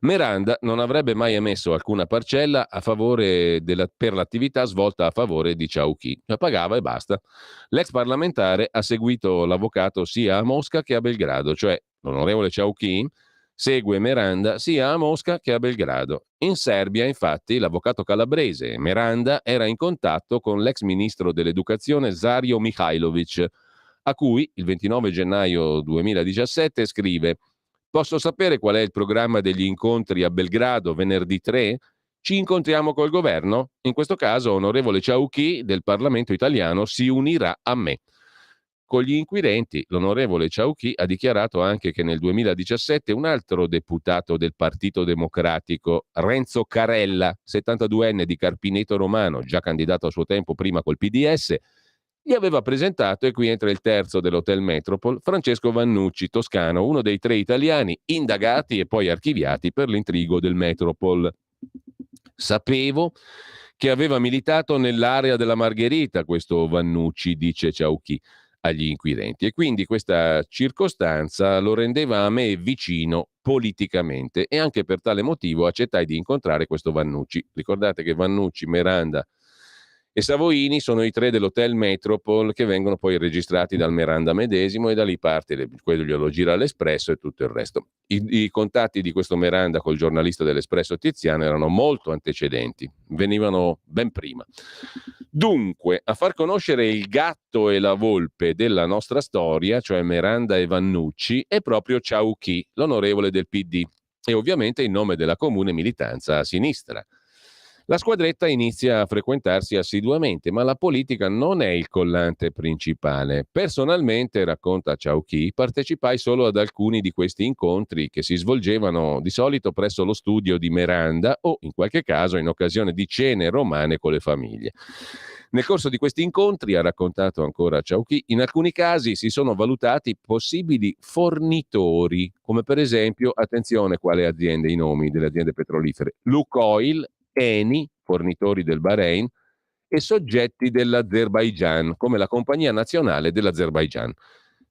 Miranda non avrebbe mai emesso alcuna parcella a favore per l'attività svolta a favore di Chauchi, la pagava e basta. L'ex parlamentare ha seguito l'avvocato sia a Mosca che a Belgrado, cioè l'onorevole Chauchi segue Miranda sia a Mosca che a Belgrado. In Serbia, infatti, l'avvocato calabrese Miranda era in contatto con l'ex ministro dell'educazione Zario Mihajlovic, a cui il 29 gennaio 2017 scrive: posso sapere qual è il programma degli incontri a Belgrado venerdì 3? Ci incontriamo col governo? In questo caso, onorevole Chauchi del Parlamento italiano si unirà a me. Con gli inquirenti, l'onorevole Chauchi ha dichiarato anche che nel 2017 un altro deputato del Partito Democratico, Renzo Carella, 72enne di Carpineto Romano, già candidato a suo tempo prima col PDS, gli aveva presentato, e qui entra il terzo dell'Hotel Metropol, Francesco Vannucci, toscano, uno dei 3 italiani indagati e poi archiviati per l'intrigo del Metropol. Sapevo che aveva militato nell'area della Margherita questo Vannucci, dice Chauchi agli inquirenti, e quindi questa circostanza lo rendeva a me vicino politicamente e anche per tale motivo accettai di incontrare questo Vannucci. Ricordate che Vannucci, Miranda e Savoini sono i 3 dell'Hotel Metropol che vengono poi registrati dal Miranda medesimo e da lì parte, quello glielo gira l'Espresso e tutto il resto. I contatti di questo Miranda col giornalista dell'Espresso Tiziano erano molto antecedenti, venivano ben prima. Dunque, a far conoscere il gatto e la volpe della nostra storia, cioè Miranda e Vannucci, è proprio Chauchi, l'onorevole del PD, e ovviamente in nome della comune militanza a sinistra. La squadretta inizia a frequentarsi assiduamente, ma la politica non è il collante principale. Personalmente, racconta Chauchi, partecipai solo ad alcuni di questi incontri che si svolgevano di solito presso lo studio di Miranda o, in qualche caso, in occasione di cene romane con le famiglie. Nel corso di questi incontri, ha raccontato ancora Chauchi, in alcuni casi si sono valutati possibili fornitori, come per esempio, attenzione quale aziende, i nomi delle aziende petrolifere, Lukoil, Eni, fornitori del Bahrain, e soggetti dell'Azerbaigian, come la Compagnia Nazionale dell'Azerbaigian.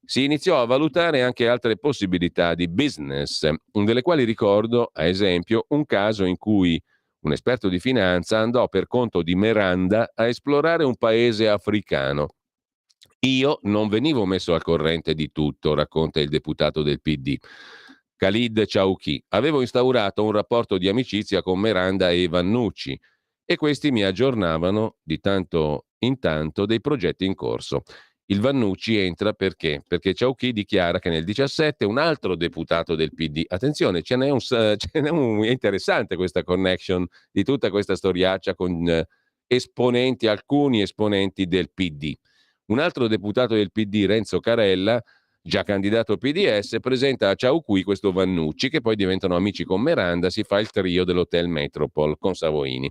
Si iniziò a valutare anche altre possibilità di business, delle quali ricordo, a esempio, un caso in cui un esperto di finanza andò per conto di Miranda a esplorare un paese africano. Io non venivo messo al corrente di tutto, racconta il deputato del PD. Khalid Chauchi. Avevo instaurato un rapporto di amicizia con Miranda e Vannucci e questi mi aggiornavano di tanto in tanto dei progetti in corso. Il Vannucci entra perché? Perché Chauchi dichiara che nel 2017 un altro deputato del PD, attenzione, è interessante questa connection di tutta questa storiaccia con alcuni esponenti del PD. Un altro deputato del PD, Renzo Carella, già candidato PDS, presenta a Chauchi questo Vannucci, che poi diventano amici con Miranda, si fa il trio dell'Hotel Metropol con Savoini.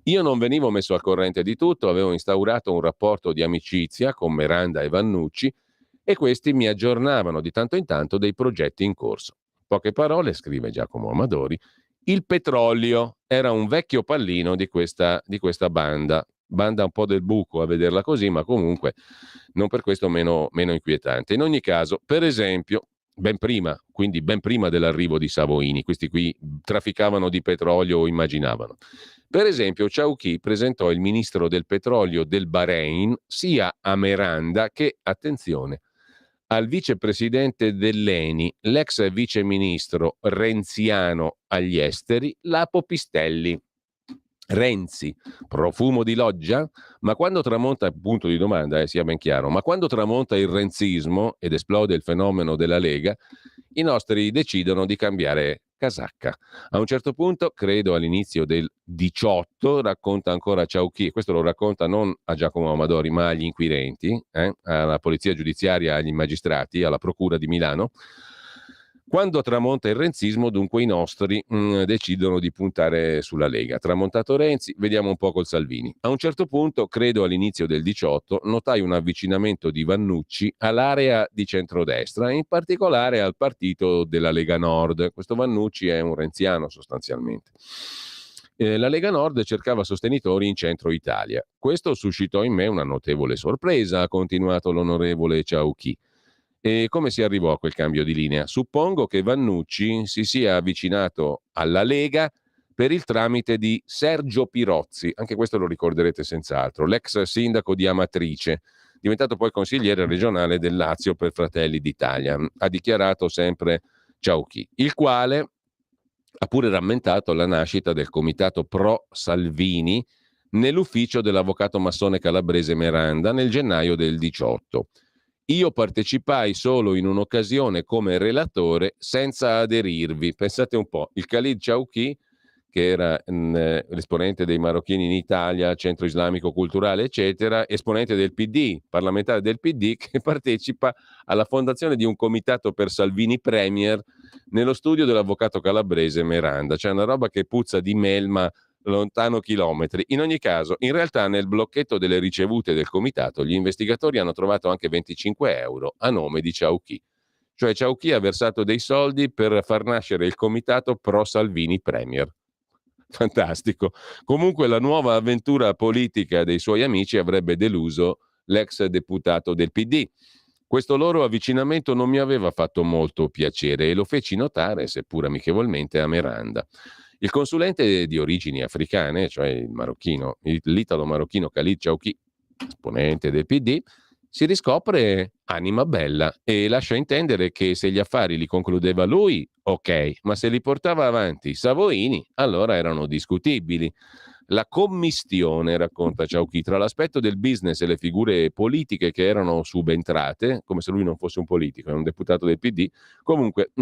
Io non venivo messo al corrente di tutto, avevo instaurato un rapporto di amicizia con Miranda e Vannucci e questi mi aggiornavano di tanto in tanto dei progetti in corso. Poche parole, scrive Giacomo Amadori, il petrolio era un vecchio pallino di questa banda un po' del buco a vederla così, ma comunque non per questo meno inquietante. In ogni caso, per esempio, quindi ben prima dell'arrivo di Savoini, questi qui trafficavano di petrolio o immaginavano. Per esempio, Chauky presentò il ministro del petrolio del Bahrain sia a Meranda che, attenzione, al vicepresidente dell'ENI, l'ex viceministro renziano agli esteri, Lapo Pistelli. Renzi, profumo di loggia? Ma quando tramonta, punto di domanda, sia ben chiaro, ma quando tramonta il renzismo ed esplode il fenomeno della Lega, i nostri decidono di cambiare casacca. A un certo punto, credo all'inizio del 18, racconta ancora Chauky, questo lo racconta non a Giacomo Amadori, ma agli inquirenti, alla polizia giudiziaria, agli magistrati, alla procura di Milano. Quando tramonta il renzismo, dunque i nostri decidono di puntare sulla Lega. Tramontato Renzi, vediamo un po' col Salvini. A un certo punto, credo all'inizio del 18, notai un avvicinamento di Vannucci all'area di centrodestra, in particolare al partito della Lega Nord. Questo Vannucci è un renziano sostanzialmente. La Lega Nord cercava sostenitori in centro Italia. Questo suscitò in me una notevole sorpresa, ha continuato l'onorevole Chauky. E come si arrivò a quel cambio di linea? Suppongo che Vannucci si sia avvicinato alla Lega per il tramite di Sergio Pirozzi, anche questo lo ricorderete senz'altro, l'ex sindaco di Amatrice, diventato poi consigliere regionale del Lazio per Fratelli d'Italia, ha dichiarato sempre Chauky, il quale ha pure rammentato la nascita del comitato pro Salvini nell'ufficio dell'avvocato massone calabrese Meranda nel gennaio del 18. Io partecipai solo in un'occasione come relatore senza aderirvi. Pensate un po', il Khalid Chauky, che era l'esponente dei marocchini in Italia, centro islamico culturale, eccetera, esponente del PD, parlamentare del PD, che partecipa alla fondazione di un comitato per Salvini Premier nello studio dell'avvocato calabrese Meranda. C'è una roba che puzza di melma lontano chilometri. In ogni caso, in realtà nel blocchetto delle ricevute del comitato gli investigatori hanno trovato anche 25 euro a nome di Chauky. Cioè Chauky ha versato dei soldi per far nascere il comitato pro Salvini Premier. Fantastico. Comunque la nuova avventura politica dei suoi amici avrebbe deluso l'ex deputato del PD. Questo loro avvicinamento non mi aveva fatto molto piacere e lo feci notare, seppur amichevolmente, a Meranda. Il consulente di origini africane, cioè l'italo-marocchino Khalid Chauky, esponente del PD, si riscopre anima bella e lascia intendere che se gli affari li concludeva lui, ok, ma se li portava avanti Savoini, allora erano discutibili. La commistione, racconta Chauky, tra l'aspetto del business e le figure politiche che erano subentrate, come se lui non fosse un politico, è un deputato del PD, comunque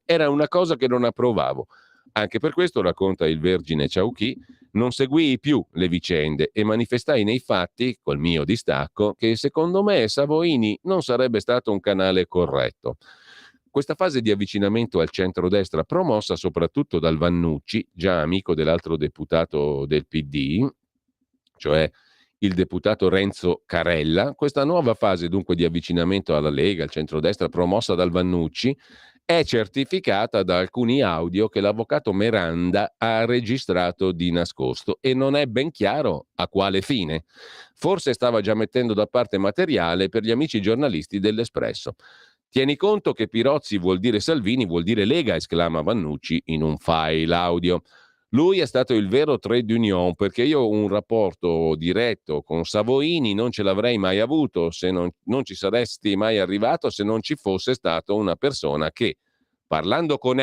era una cosa che non approvavo. Anche per questo, racconta il vergine Chauky, non seguii più le vicende e manifestai nei fatti, col mio distacco, che secondo me Savoini non sarebbe stato un canale corretto. Questa fase di avvicinamento al centrodestra, promossa soprattutto dal Vannucci, già amico dell'altro deputato del PD, cioè il deputato Renzo Carella, questa nuova fase dunque di avvicinamento alla Lega, al centrodestra, promossa dal Vannucci, è certificata da alcuni audio che l'avvocato Meranda ha registrato di nascosto e non è ben chiaro a quale fine. Forse stava già mettendo da parte materiale per gli amici giornalisti dell'Espresso. Tieni conto che Pirozzi vuol dire Salvini, vuol dire Lega, esclama Vannucci in un file audio. Lui è stato il vero trade union perché io un rapporto diretto con Savoini non ce l'avrei mai avuto, se non ci saresti mai arrivato se non ci fosse stata una persona che, parlando con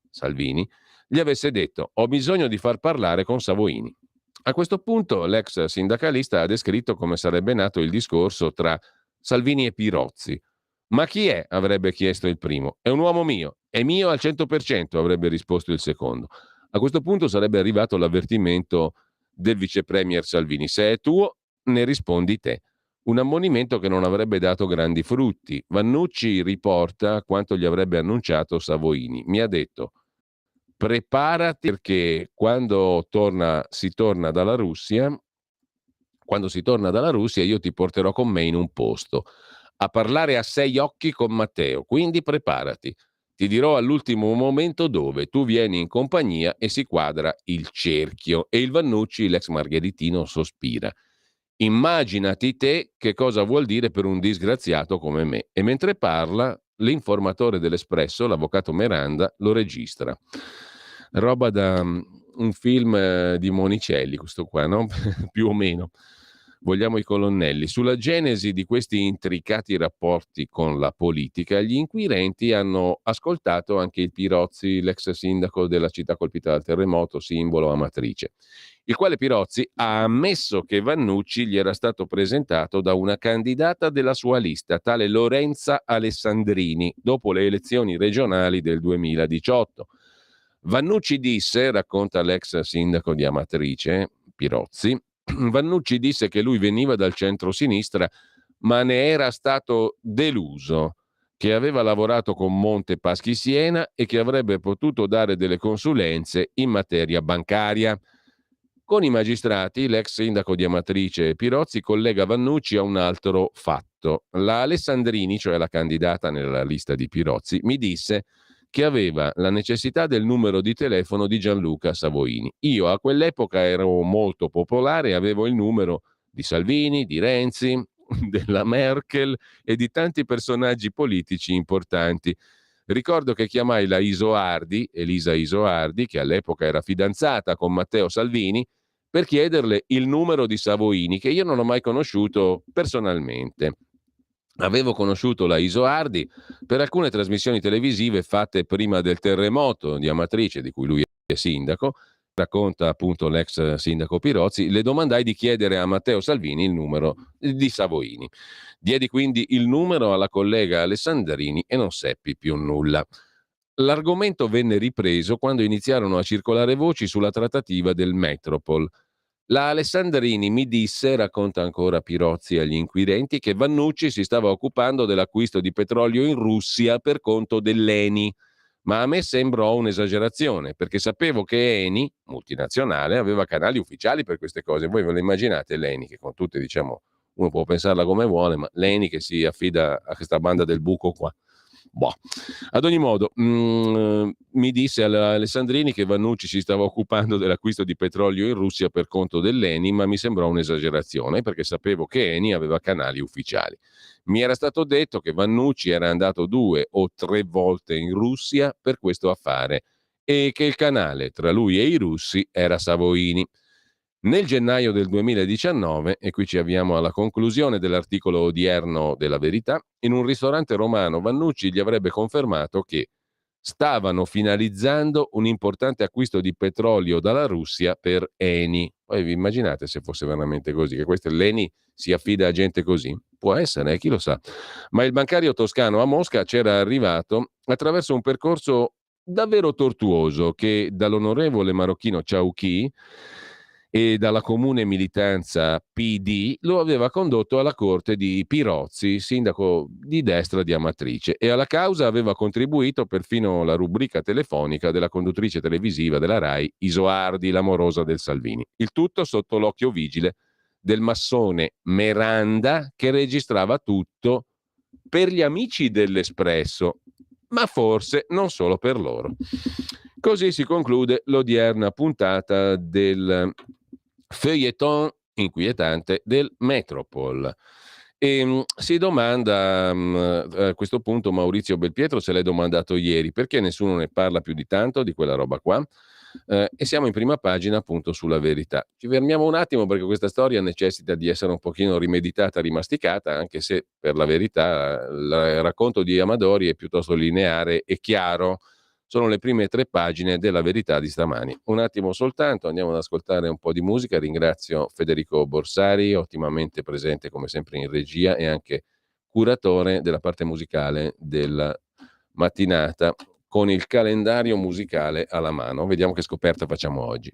Salvini, gli avesse detto ho bisogno di far parlare con Savoini. A questo punto l'ex sindacalista ha descritto come sarebbe nato il discorso tra Salvini e Pirozzi. Ma chi è? Avrebbe chiesto il primo. È un uomo mio. È mio al 100%, avrebbe risposto il secondo. A questo punto sarebbe arrivato l'avvertimento del vice premier Salvini. Se è tuo, ne rispondi te. Un ammonimento che non avrebbe dato grandi frutti. Vannucci riporta quanto gli avrebbe annunciato Savoini. Mi ha detto, preparati perché quando si torna dalla Russia io ti porterò con me in un posto. a parlare a 6 occhi con Matteo, quindi preparati. Ti dirò all'ultimo momento dove, tu vieni in compagnia e si quadra il cerchio. E il Vannucci, l'ex margheritino, sospira. Immaginati te che cosa vuol dire per un disgraziato come me. E mentre parla, l'informatore dell'Espresso, l'avvocato Miranda, lo registra. Roba da un film di Monicelli, questo qua, no? Più o meno. Vogliamo i colonnelli. Sulla genesi di questi intricati rapporti con la politica, gli inquirenti hanno ascoltato anche il Pirozzi, l'ex sindaco della città colpita dal terremoto, simbolo Amatrice, il quale Pirozzi ha ammesso che Vannucci gli era stato presentato da una candidata della sua lista, tale Lorenza Alessandrini, dopo le elezioni regionali del 2018. Vannucci disse, racconta l'ex sindaco di Amatrice, Pirozzi, Vannucci disse che lui veniva dal centro-sinistra, ma ne era stato deluso, che aveva lavorato con Monte Paschi Siena e che avrebbe potuto dare delle consulenze in materia bancaria. Con i magistrati, l'ex sindaco di Amatrice Pirozzi collega Vannucci a un altro fatto. La Alessandrini, cioè la candidata nella lista di Pirozzi, mi disse che aveva la necessità del numero di telefono di Gianluca Savoini. Io a quell'epoca ero molto popolare e avevo il numero di Salvini, di Renzi, della Merkel e di tanti personaggi politici importanti. Ricordo che chiamai la Isoardi, Elisa Isoardi, che all'epoca era fidanzata con Matteo Salvini, per chiederle il numero di Savoini, che io non ho mai conosciuto personalmente. Avevo conosciuto la Isoardi per alcune trasmissioni televisive fatte prima del terremoto di Amatrice, di cui lui è sindaco, racconta appunto l'ex sindaco Pirozzi, le domandai di chiedere a Matteo Salvini il numero di Savoini. Diedi quindi il numero alla collega Alessandrini e non seppi più nulla. L'argomento venne ripreso quando iniziarono a circolare voci sulla trattativa del Metropol. La Alessandrini mi disse, racconta ancora Pirozzi agli inquirenti, che Vannucci si stava occupando dell'acquisto di petrolio in Russia per conto dell'Eni. Ma a me sembrò un'esagerazione, perché sapevo che Eni, multinazionale, aveva canali ufficiali per queste cose. Voi ve lo immaginate l'Eni, che con tutte, diciamo, uno può pensarla come vuole, ma l'Eni che si affida a questa banda del buco qua. Boh. Ad ogni modo, mi disse Alessandrini che Vannucci si stava occupando dell'acquisto di petrolio in Russia per conto dell'Eni, ma mi sembrò un'esagerazione perché sapevo che Eni aveva canali ufficiali. Mi era stato detto che Vannucci era andato 2 o 3 volte in Russia per questo affare e che il canale tra lui e i russi era Savoini. Nel gennaio del 2019, e qui ci avviamo alla conclusione dell'articolo odierno della Verità, in un ristorante romano Vannucci gli avrebbe confermato che stavano finalizzando un importante acquisto di petrolio dalla Russia per Eni. Poi vi immaginate se fosse veramente così, che questo l'Eni si affida a gente così? Può essere, chi lo sa. Ma il bancario toscano a Mosca c'era arrivato attraverso un percorso davvero tortuoso che dall'onorevole marocchino Ciauchi e dalla comune militanza PD lo aveva condotto alla corte di Pirozzi, sindaco di destra di Amatrice, e alla causa aveva contribuito perfino la rubrica telefonica della conduttrice televisiva della RAI Isoardi, l'amorosa del Salvini. Il tutto sotto l'occhio vigile del massone Meranda che registrava tutto per gli amici dell'Espresso, ma forse non solo per loro. Così si conclude l'odierna puntata del feuilleton inquietante del Metropol. E si domanda a questo punto Maurizio Belpietro se l'è domandato ieri perché nessuno ne parla più di tanto di quella roba qua. E siamo in prima pagina appunto sulla Verità. Ci fermiamo un attimo perché questa storia necessita di essere un pochino rimeditata, rimasticata, anche se per la verità il racconto di Amadori è piuttosto lineare e chiaro. Sono le prime 3 pagine della Verità di stamani. Un attimo soltanto, andiamo ad ascoltare un po' di musica. Ringrazio Federico Borsari, ottimamente presente come sempre in regia e anche curatore della parte musicale della mattinata, con il calendario musicale alla mano. Vediamo che scoperta facciamo oggi.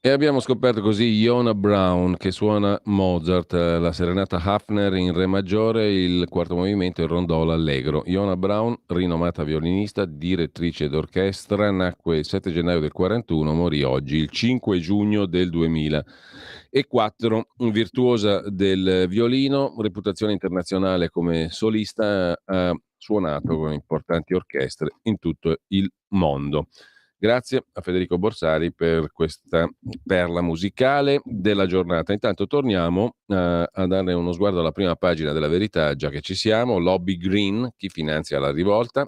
E abbiamo scoperto così Iona Brown che suona Mozart, la serenata Hafner in re maggiore, il quarto movimento, il rondò allegro. Iona Brown, rinomata violinista, direttrice d'orchestra, nacque il 7 gennaio del 41, morì oggi, il 5 giugno del 2004. Virtuosa del violino, reputazione internazionale come solista, ha suonato con importanti orchestre in tutto il mondo. Grazie a Federico Borsari per questa perla musicale della giornata. Intanto torniamo a dare uno sguardo alla prima pagina della Verità, già che ci siamo. Lobby Green, chi finanzia la rivolta?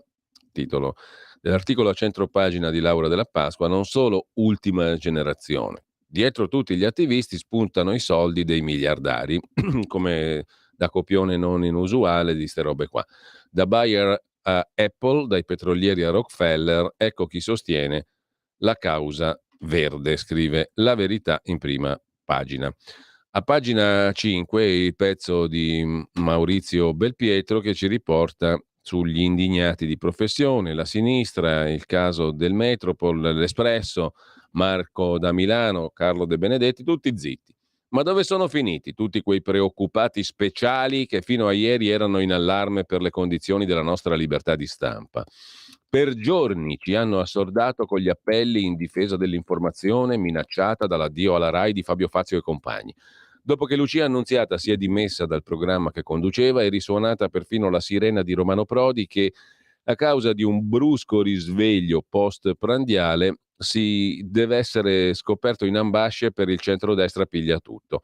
Titolo dell'articolo a centro pagina di Laura Della Pasqua, non solo ultima generazione. Dietro tutti gli attivisti spuntano i soldi dei miliardari, come da copione non inusuale di ste robe qua. Da Bayer a Apple, dai petrolieri a Rockefeller, ecco chi sostiene la causa verde, scrive La Verità in prima pagina. A pagina 5 il pezzo di Maurizio Belpietro che ci riporta sugli indignati di professione, la sinistra, il caso del Metropol, l'Espresso, Marco da Milano, Carlo De Benedetti, tutti zitti. Ma dove sono finiti tutti quei preoccupati speciali che fino a ieri erano in allarme per le condizioni della nostra libertà di stampa? Per giorni ci hanno assordato con gli appelli in difesa dell'informazione minacciata dall'addio alla RAI di Fabio Fazio e compagni. Dopo che Lucia Annunziata si è dimessa dal programma che conduceva, è risuonata perfino la sirena di Romano Prodi che, a causa di un brusco risveglio post-prandiale, si deve essere scoperto in ambasce per il centrodestra piglia tutto.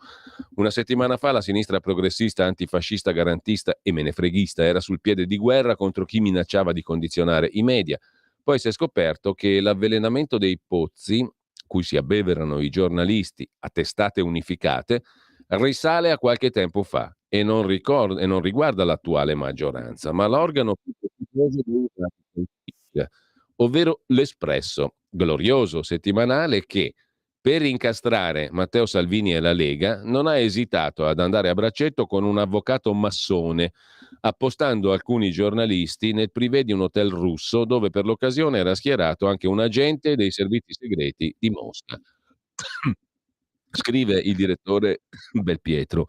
Una settimana fa la sinistra progressista, antifascista, garantista e menefreghista era sul piede di guerra contro chi minacciava di condizionare i media. Poi si è scoperto che l'avvelenamento dei pozzi, cui si abbeverano i giornalisti a testate unificate, risale a qualche tempo fa e non riguarda l'attuale maggioranza, ma l'organo più prestigioso della politica, ovvero l'Espresso, glorioso settimanale che, per incastrare Matteo Salvini e la Lega, non ha esitato ad andare a braccetto con un avvocato massone, appostando alcuni giornalisti nel privé di un hotel russo dove per l'occasione era schierato anche un agente dei servizi segreti di Mosca. Scrive il direttore Belpietro.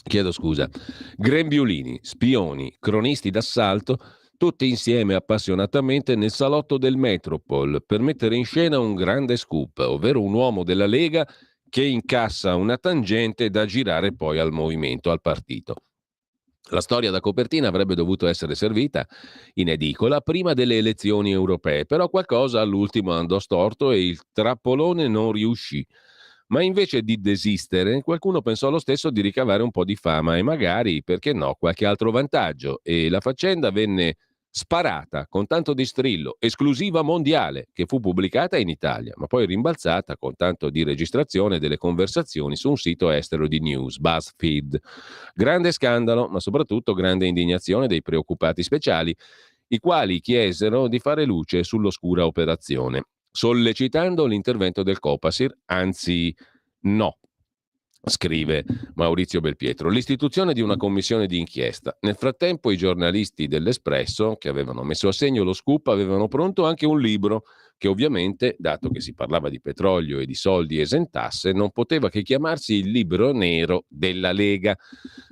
Chiedo scusa. Grembiulini, spioni, cronisti d'assalto, tutti insieme appassionatamente nel salotto del Metropol per mettere in scena un grande scoop, ovvero un uomo della Lega che incassa una tangente da girare poi al movimento, al partito. La storia da copertina avrebbe dovuto essere servita in edicola prima delle elezioni europee, però qualcosa all'ultimo andò storto e il trappolone non riuscì. Ma invece di desistere, qualcuno pensò lo stesso di ricavare un po' di fama e magari, perché no, qualche altro vantaggio, e la faccenda venne sparata con tanto di strillo, esclusiva mondiale, che fu pubblicata in Italia, ma poi rimbalzata con tanto di registrazione delle conversazioni su un sito estero di news, BuzzFeed. Grande scandalo, ma soprattutto grande indignazione dei preoccupati speciali, i quali chiesero di fare luce sull'oscura operazione, sollecitando l'intervento del Copasir, anzi no, scrive Maurizio Belpietro, l'istituzione di una commissione di inchiesta. Nel frattempo i giornalisti dell'Espresso, che avevano messo a segno lo scoop, avevano pronto anche un libro che ovviamente, dato che si parlava di petrolio e di soldi esentasse, non poteva che chiamarsi il libro nero della Lega.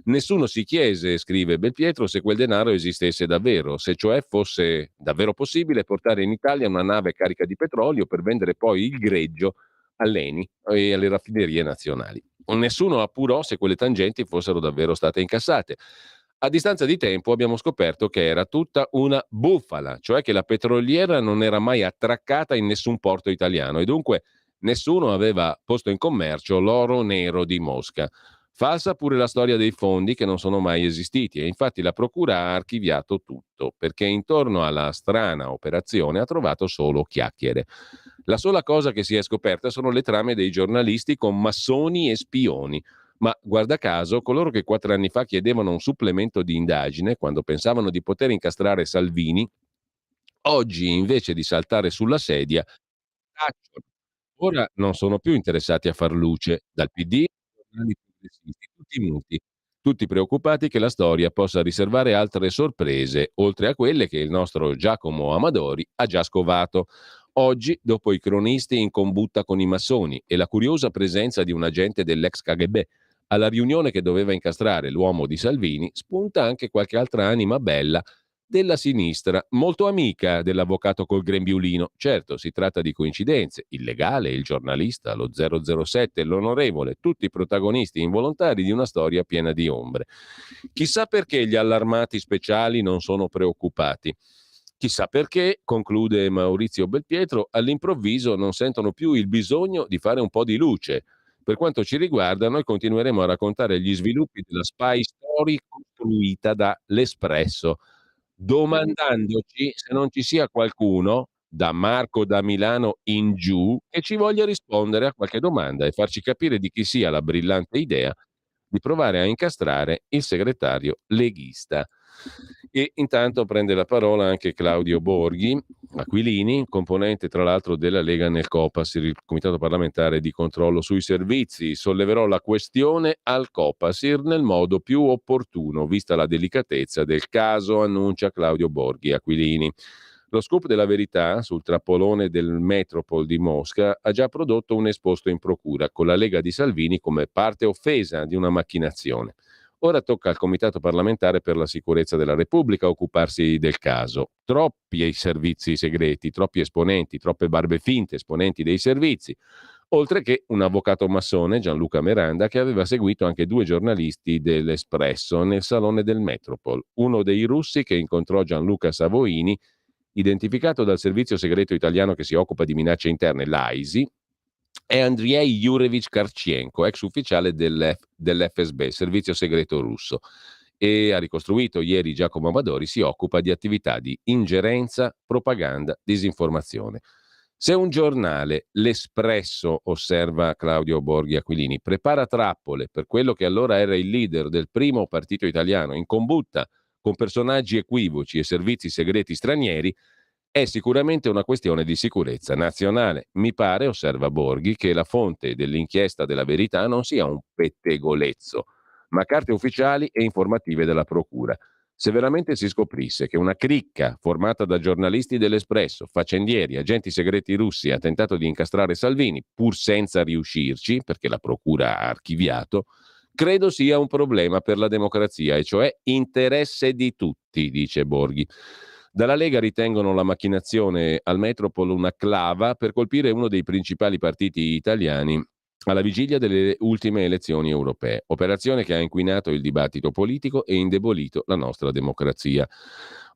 Nessuno si chiese, scrive Belpietro, se quel denaro esistesse davvero, se cioè fosse davvero possibile portare in Italia una nave carica di petrolio per vendere poi il greggio all'ENI e alle raffinerie nazionali. Nessuno appurò se quelle tangenti fossero davvero state incassate. A distanza di tempo abbiamo scoperto che era tutta una bufala, cioè che la petroliera non era mai attraccata in nessun porto italiano e dunque nessuno aveva posto in commercio l'oro nero di Mosca. Falsa pure la storia dei fondi che non sono mai esistiti e infatti la procura ha archiviato tutto perché intorno alla strana operazione ha trovato solo chiacchiere. La sola cosa che si è scoperta sono le trame dei giornalisti con massoni e spioni. Ma guarda caso, coloro che 4 anni fa chiedevano un supplemento di indagine, quando pensavano di poter incastrare Salvini, oggi invece di saltare sulla sedia, tacciono. Ora non sono più interessati a far luce, dal PD ai giornali progressisti, tutti muti, tutti preoccupati che la storia possa riservare altre sorprese, oltre a quelle che il nostro Giacomo Amadori ha già scovato. Oggi, dopo i cronisti in combutta con i massoni e la curiosa presenza di un agente dell'ex KGB alla riunione che doveva incastrare l'uomo di Salvini, spunta anche qualche altra anima bella della sinistra, molto amica dell'avvocato col grembiulino. Certo, si tratta di coincidenze. Il legale, il giornalista, lo 007, l'onorevole, tutti protagonisti involontari di una storia piena di ombre. Chissà perché gli allarmati speciali non sono preoccupati. Chissà perché, conclude Maurizio Belpietro, all'improvviso non sentono più il bisogno di fare un po' di luce. Per quanto ci riguarda, noi continueremo a raccontare gli sviluppi della spy story costruita da L'Espresso, domandandoci se non ci sia qualcuno, da Marco da Milano in giù, che ci voglia rispondere a qualche domanda e farci capire di chi sia la brillante idea di provare a incastrare il segretario leghista. E intanto prende la parola anche Claudio Borghi Aquilini, componente tra l'altro della Lega nel Copasir, il Comitato parlamentare di controllo sui servizi. Solleverò la questione al Copasir nel modo più opportuno, vista la delicatezza del caso, annuncia Claudio Borghi Aquilini. Lo scoop della verità sul trappolone del Metropol di Mosca ha già prodotto un esposto in procura, con la Lega di Salvini come parte offesa di una macchinazione. Ora tocca al Comitato parlamentare per la sicurezza della Repubblica occuparsi del caso. Troppi servizi segreti, troppi esponenti, troppe barbe finte esponenti dei servizi, oltre che un avvocato massone, Gianluca Miranda, che aveva seguito anche due giornalisti dell'Espresso nel salone del Metropol. Uno dei russi che incontrò Gianluca Savoini, identificato dal servizio segreto italiano che si occupa di minacce interne, l'AISI, è Andrei Yurevich Karchenko, ex ufficiale dell'FSB, servizio segreto russo, e ha ricostruito ieri Giacomo Amadori, si occupa di attività di ingerenza, propaganda, disinformazione. Se un giornale, l'Espresso, osserva Claudio Borghi Aquilini, prepara trappole per quello che allora era il leader del primo partito italiano in combutta con personaggi equivoci e servizi segreti stranieri, è sicuramente una questione di sicurezza nazionale. Mi pare, osserva Borghi, che la fonte dell'inchiesta della Verità non sia un pettegolezzo, ma carte ufficiali e informative della Procura. Se veramente si scoprisse che una cricca formata da giornalisti dell'Espresso, faccendieri, agenti segreti russi ha tentato di incastrare Salvini, pur senza riuscirci, perché la Procura ha archiviato, credo sia un problema per la democrazia, e cioè interesse di tutti, dice Borghi. Dalla Lega ritengono la macchinazione al Metropol una clava per colpire uno dei principali partiti italiani alla vigilia delle ultime elezioni europee, operazione che ha inquinato il dibattito politico e indebolito la nostra democrazia.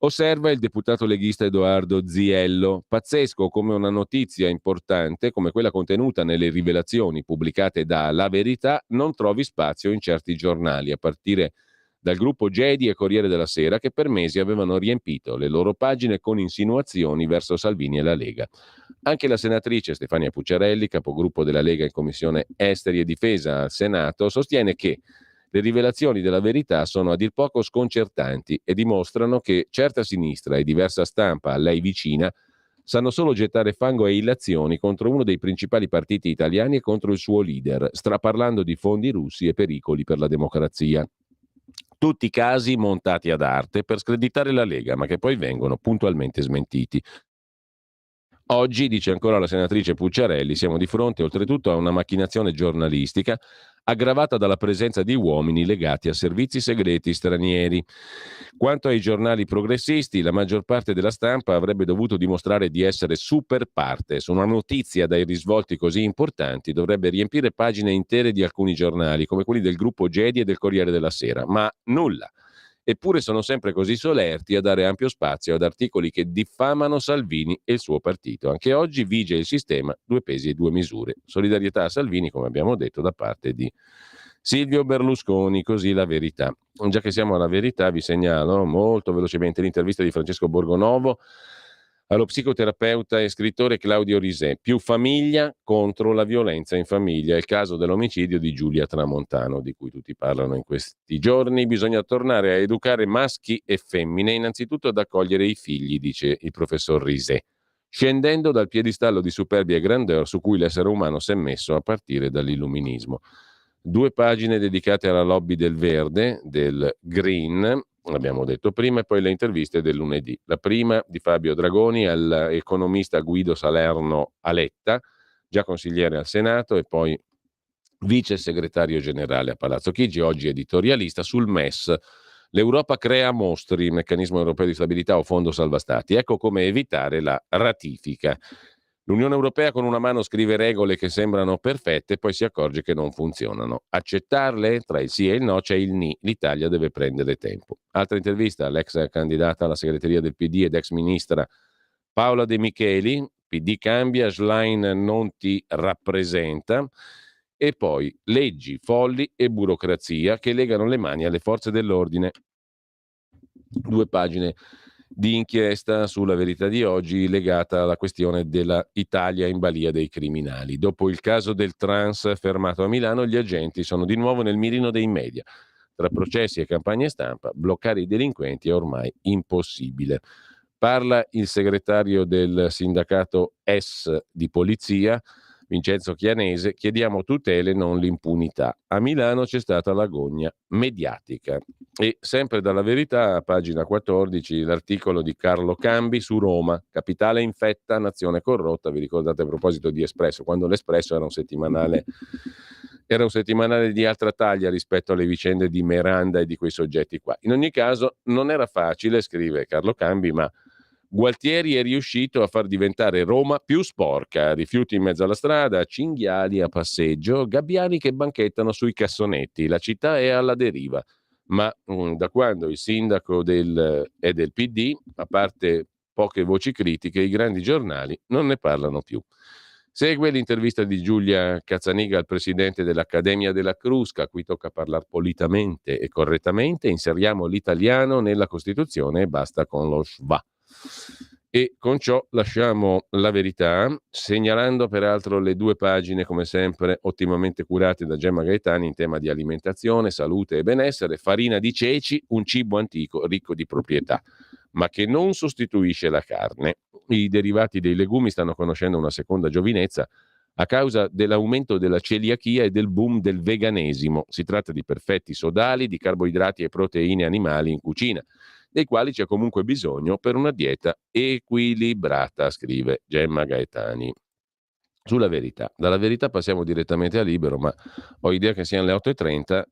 Osserva il deputato leghista Edoardo Ziello. Pazzesco come una notizia importante, come quella contenuta nelle rivelazioni pubblicate da La Verità, non trovi spazio in certi giornali, a partire dal gruppo Gedi e Corriere della Sera, che per mesi avevano riempito le loro pagine con insinuazioni verso Salvini e la Lega. Anche la senatrice Stefania Pucciarelli, capogruppo della Lega in Commissione Esteri e Difesa al Senato, sostiene che le rivelazioni della Verità sono a dir poco sconcertanti e dimostrano che certa sinistra e diversa stampa a lei vicina sanno solo gettare fango e illazioni contro uno dei principali partiti italiani e contro il suo leader, straparlando di fondi russi e pericoli per la democrazia. Tutti casi montati ad arte per screditare la Lega, ma che poi vengono puntualmente smentiti. Oggi, dice ancora la senatrice Pucciarelli, siamo di fronte oltretutto a una macchinazione giornalistica aggravata dalla presenza di uomini legati a servizi segreti stranieri. Quanto ai giornali progressisti, la maggior parte della stampa avrebbe dovuto dimostrare di essere super partes. Una notizia dai risvolti così importanti dovrebbe riempire pagine intere di alcuni giornali, come quelli del gruppo Gedi e del Corriere della Sera, ma nulla. Eppure sono sempre così solerti a dare ampio spazio ad articoli che diffamano Salvini e il suo partito. Anche oggi vige il sistema due pesi e due misure. Solidarietà a Salvini, come abbiamo detto, da parte di Silvio Berlusconi, così La Verità. Già che siamo alla Verità, vi segnalo molto velocemente l'intervista di Francesco Borgonovo allo psicoterapeuta e scrittore Claudio Risè. Più famiglia contro la violenza in famiglia, il caso dell'omicidio di Giulia Tramontano, di cui tutti parlano in questi giorni. Bisogna tornare a educare maschi e femmine, innanzitutto ad accogliere i figli, dice il professor Risè, scendendo dal piedistallo di superbia e grandeur su cui l'essere umano si è messo a partire dall'illuminismo. 2 pagine dedicate alla lobby del verde, del green, l'abbiamo detto prima, e poi le interviste del lunedì. La prima di Fabio Dragoni all'economista Guido Salerno Aletta, già consigliere al Senato e poi vice segretario generale a Palazzo Chigi, oggi editorialista sul MES. L'Europa crea mostri, meccanismo europeo di stabilità o fondo salva stati. Ecco come evitare la ratifica. L'Unione Europea con una mano scrive regole che sembrano perfette e poi si accorge che non funzionano. Accettarle? Tra il sì e il no c'è il ni. L'Italia deve prendere tempo. Altra intervista all'ex candidata alla segreteria del PD ed ex ministra Paola De Micheli. PD cambia, Schlein non ti rappresenta. E poi leggi folli e burocrazia che legano le mani alle forze dell'ordine. 2 pagine di inchiesta sulla Verità di oggi legata alla questione della Italia in balia dei criminali. Dopo il caso del trans fermato a Milano, gli agenti sono di nuovo nel mirino dei media. Tra processi e campagne stampa, bloccare i delinquenti è ormai impossibile. Parla il segretario del sindacato S di polizia, Vincenzo Chianese: chiediamo tutele, non l'impunità. A Milano c'è stata l'agonia mediatica. E sempre dalla Verità, a pagina 14, l'articolo di Carlo Cambi su Roma, capitale infetta, nazione corrotta. Vi ricordate a proposito di Espresso, quando l'Espresso era un settimanale di altra taglia rispetto alle vicende di Miranda e di quei soggetti qua. In ogni caso non era facile, scrive Carlo Cambi, ma Gualtieri è riuscito a far diventare Roma più sporca, rifiuti in mezzo alla strada, cinghiali a passeggio, gabbiani che banchettano sui cassonetti, la città è alla deriva. Ma da quando il sindaco è del PD, a parte poche voci critiche, i grandi giornali non ne parlano più. Segue l'intervista di Giulia Cazzaniga al presidente dell'Accademia della Crusca, a cui tocca parlare politamente e correttamente. Inseriamo l'italiano nella Costituzione e basta con lo schwa. E con ciò lasciamo la Verità, segnalando peraltro le 2 pagine, come sempre, ottimamente curate da Gemma Gaetani in tema di alimentazione, salute e benessere. Farina di ceci, un cibo antico ricco di proprietà, ma che non sostituisce la carne. I derivati dei legumi stanno conoscendo una seconda giovinezza a causa dell'aumento della celiachia e del boom del veganesimo. Si tratta di perfetti sodali di carboidrati e proteine animali in cucina, dei quali c'è comunque bisogno per una dieta equilibrata, scrive Gemma Gaetani. Sulla Verità. Dalla Verità passiamo direttamente a Libero, ma ho idea che siano le 8:30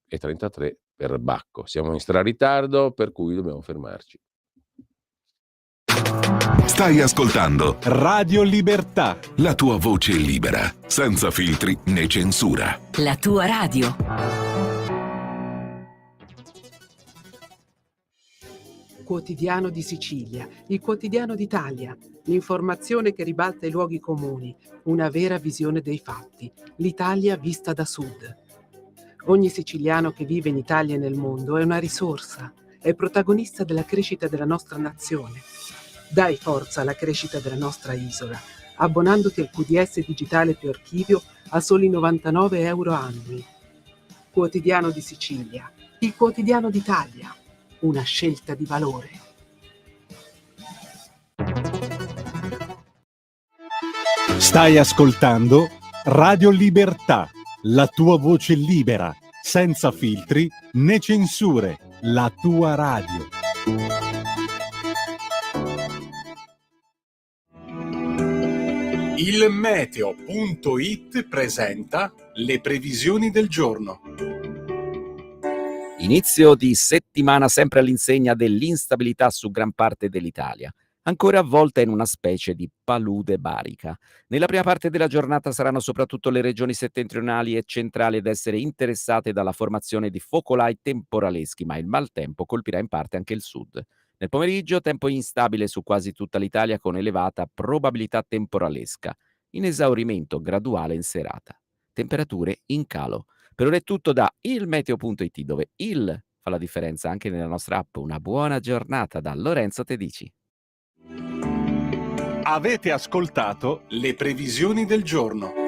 e 33 per Bacco. Siamo in straritardo, per cui dobbiamo fermarci. Stai ascoltando Radio Libertà. la tua voce libera, senza filtri né censura. La tua radio. Quotidiano di Sicilia, il quotidiano d'Italia, l'informazione che ribalta i luoghi comuni, una vera visione dei fatti, l'Italia vista da sud. Ogni siciliano che vive in Italia e nel mondo è una risorsa, è protagonista della crescita della nostra nazione. Dai forza alla crescita della nostra isola, abbonandoti al QDS digitale più archivio a soli 99 euro annui. Quotidiano di Sicilia, il quotidiano d'Italia, una scelta di valore. Stai ascoltando Radio Libertà, la tua voce libera, senza filtri né censure, la tua radio. Il meteo.it presenta le previsioni del giorno. Inizio di settimana sempre all'insegna dell'instabilità su gran parte dell'Italia, ancora avvolta in una specie di palude barica. Nella prima parte della giornata saranno soprattutto le regioni settentrionali e centrali ad essere interessate dalla formazione di focolai temporaleschi, ma il maltempo colpirà in parte anche il sud. Nel pomeriggio tempo instabile su quasi tutta l'Italia con elevata probabilità temporalesca, in esaurimento graduale in serata. Temperature in calo. Per ora è tutto da ilmeteo.it, dove il fa la differenza anche nella nostra app. Una buona giornata da Lorenzo Tedici. Avete ascoltato le previsioni del giorno.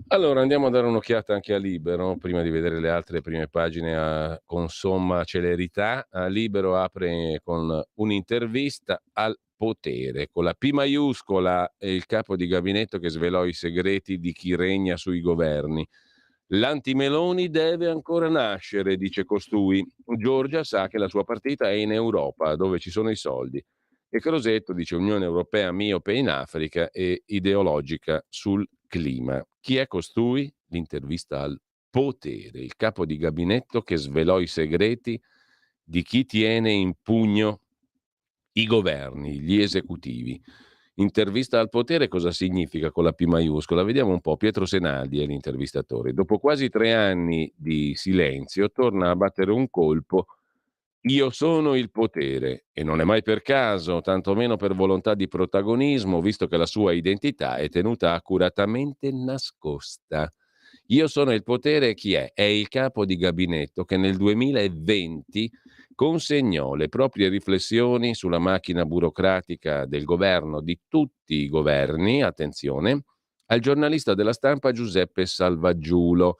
Allora andiamo a dare un'occhiata anche a Libero, prima di vedere le altre prime pagine con somma celerità. Libero apre con un'intervista al potere, con la P maiuscola, e il capo di gabinetto che svelò i segreti di chi regna sui governi. L'anti-Meloni deve ancora nascere, dice costui. Giorgia sa che la sua partita è in Europa, dove ci sono i soldi. E Crosetto dice Unione Europea miope in Africa e ideologica sul clima. Chi è costui? L'intervista al potere, il capo di gabinetto che svelò i segreti di chi tiene in pugno i governi, gli esecutivi. Intervista al potere cosa significa con la P maiuscola? Vediamo un po'. Pietro Senaldi è l'intervistatore. Dopo quasi 3 anni di silenzio torna a battere un colpo. Io sono il potere e non è mai per caso, tantomeno per volontà di protagonismo, visto che la sua identità è tenuta accuratamente nascosta. Io sono il potere, chi è? È il capo di gabinetto che nel 2020 consegnò le proprie riflessioni sulla macchina burocratica del governo, di tutti i governi, attenzione, al giornalista della Stampa Giuseppe Salvaggiulo,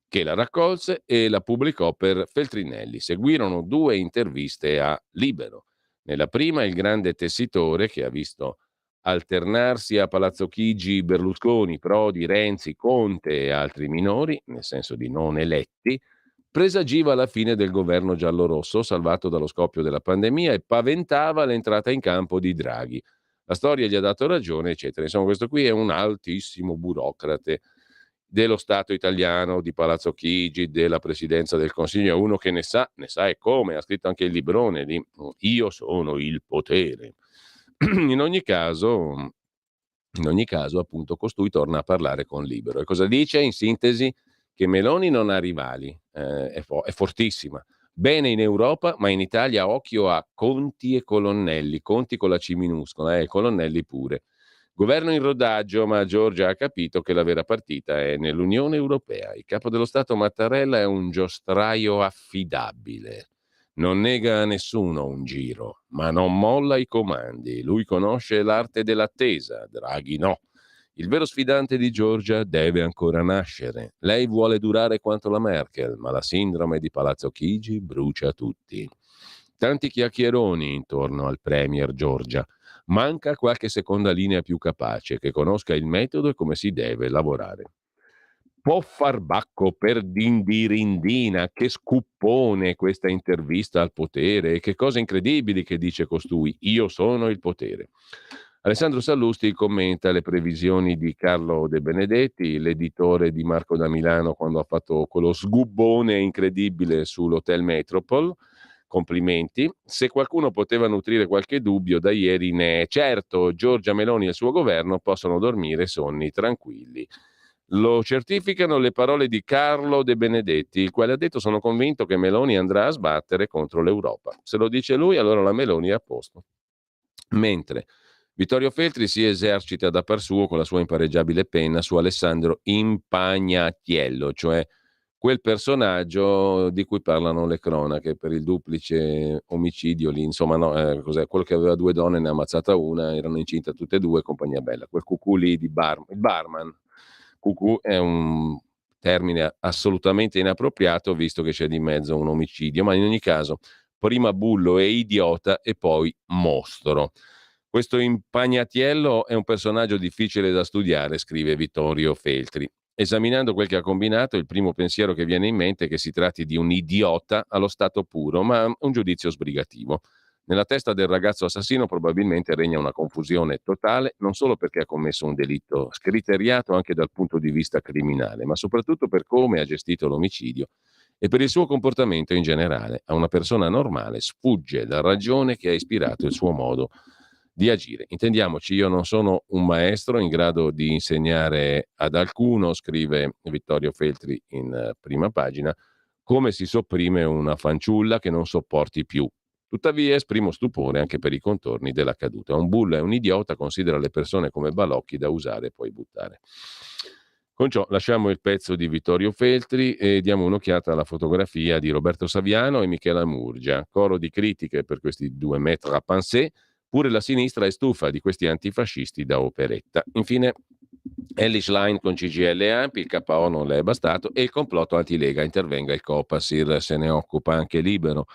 che la raccolse e la pubblicò per Feltrinelli. Seguirono 2 interviste a Libero. Nella prima il grande tessitore, che ha visto alternarsi a Palazzo Chigi Berlusconi, Prodi, Renzi, Conte e altri minori, nel senso di non eletti, presagiva la fine del governo giallorosso salvato dallo scoppio della pandemia e paventava l'entrata in campo di Draghi. La storia gli ha dato ragione, eccetera. Insomma, questo qui è un altissimo burocrate dello Stato italiano, di Palazzo Chigi, della Presidenza del Consiglio, uno che ne sa e come, ha scritto anche il librone lì, Io sono il potere. In ogni caso, appunto, costui torna a parlare con Libero. E cosa dice? In sintesi, che Meloni non ha rivali, è fortissima. Bene in Europa, ma in Italia occhio a Conti e Colonnelli, Conti con la C minuscola e Colonnelli pure. Governo in rodaggio, ma Giorgia ha capito che la vera partita è nell'Unione Europea. Il capo dello Stato Mattarella è un giostraio affidabile. Non nega a nessuno un giro, ma non molla i comandi. Lui conosce l'arte dell'attesa, Draghi no. Il vero sfidante di Giorgia deve ancora nascere. Lei vuole durare quanto la Merkel, ma la sindrome di Palazzo Chigi brucia tutti. Tanti chiacchieroni intorno al premier Giorgia. Manca qualche seconda linea più capace, che conosca il metodo e come si deve lavorare. Può far bacco per dindirindina, che scuppone questa intervista al potere, e che cose incredibili che dice costui, io sono il potere. Alessandro Sallusti commenta le previsioni di Carlo De Benedetti, l'editore di Marco da Milano, quando ha fatto quello sgubbone incredibile sull'Hotel Metropol. Complimenti. Se qualcuno poteva nutrire qualche dubbio, da ieri ne è. Certo, Giorgia Meloni e il suo governo possono dormire sonni tranquilli. Lo certificano le parole di Carlo De Benedetti, il quale ha detto: sono convinto che Meloni andrà a sbattere contro l'Europa. Se lo dice lui, allora la Meloni è a posto. Mentre Vittorio Feltri si esercita da par suo con la sua impareggiabile penna su Alessandro Impagnatiello, cioè quel personaggio di cui parlano le cronache per il duplice omicidio lì, insomma, no, cos'è? Quello che aveva 2 donne, ne ha ammazzata una, erano incinte tutte e 2, compagnia bella. Quel cucù lì di il barman. Cucù è un termine assolutamente inappropriato, visto che c'è di mezzo un omicidio, ma in ogni caso, prima bullo e idiota e poi mostro. Questo Impagnatiello è un personaggio difficile da studiare, scrive Vittorio Feltri. Esaminando quel che ha combinato, il primo pensiero che viene in mente è che si tratti di un idiota allo stato puro, ma un giudizio sbrigativo. Nella testa del ragazzo assassino probabilmente regna una confusione totale, non solo perché ha commesso un delitto scriteriato anche dal punto di vista criminale, ma soprattutto per come ha gestito l'omicidio e per il suo comportamento in generale. A una persona normale sfugge la ragione che ha ispirato il suo modo di agire. Intendiamoci, io non sono un maestro in grado di insegnare ad alcuno, scrive Vittorio Feltri in prima pagina, come si sopprime una fanciulla che non sopporti più. Tuttavia esprimo stupore anche per i contorni dell'accaduto. Un bullo e un idiota, considera le persone come balocchi da usare e poi buttare. Con ciò lasciamo il pezzo di Vittorio Feltri e diamo un'occhiata alla fotografia di Roberto Saviano e Michela Murgia. Coro di critiche per questi 2 maîtres à penser. Pure la sinistra è stufa di questi antifascisti da operetta. Infine, Elly Schlein con CGIL e ANPI, il KO non le è bastato e il complotto antilega, intervenga il Copasir, se ne occupa anche Libero.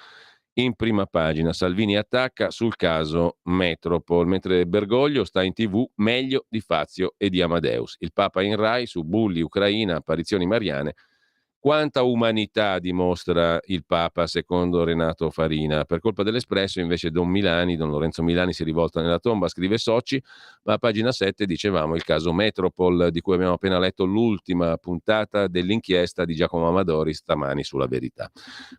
In prima pagina Salvini attacca sul caso Metropol, mentre Bergoglio sta in TV meglio di Fazio e di Amadeus. Il Papa in Rai su bulli, Ucraina, apparizioni mariane, Quanta umanità dimostra il Papa secondo Renato Farina? Per colpa dell'Espresso invece Don Lorenzo Milani si rivolta nella tomba, scrive Soci, ma a pagina 7 dicevamo il caso Metropol di cui abbiamo appena letto l'ultima puntata dell'inchiesta di Giacomo Amadori stamani sulla Verità.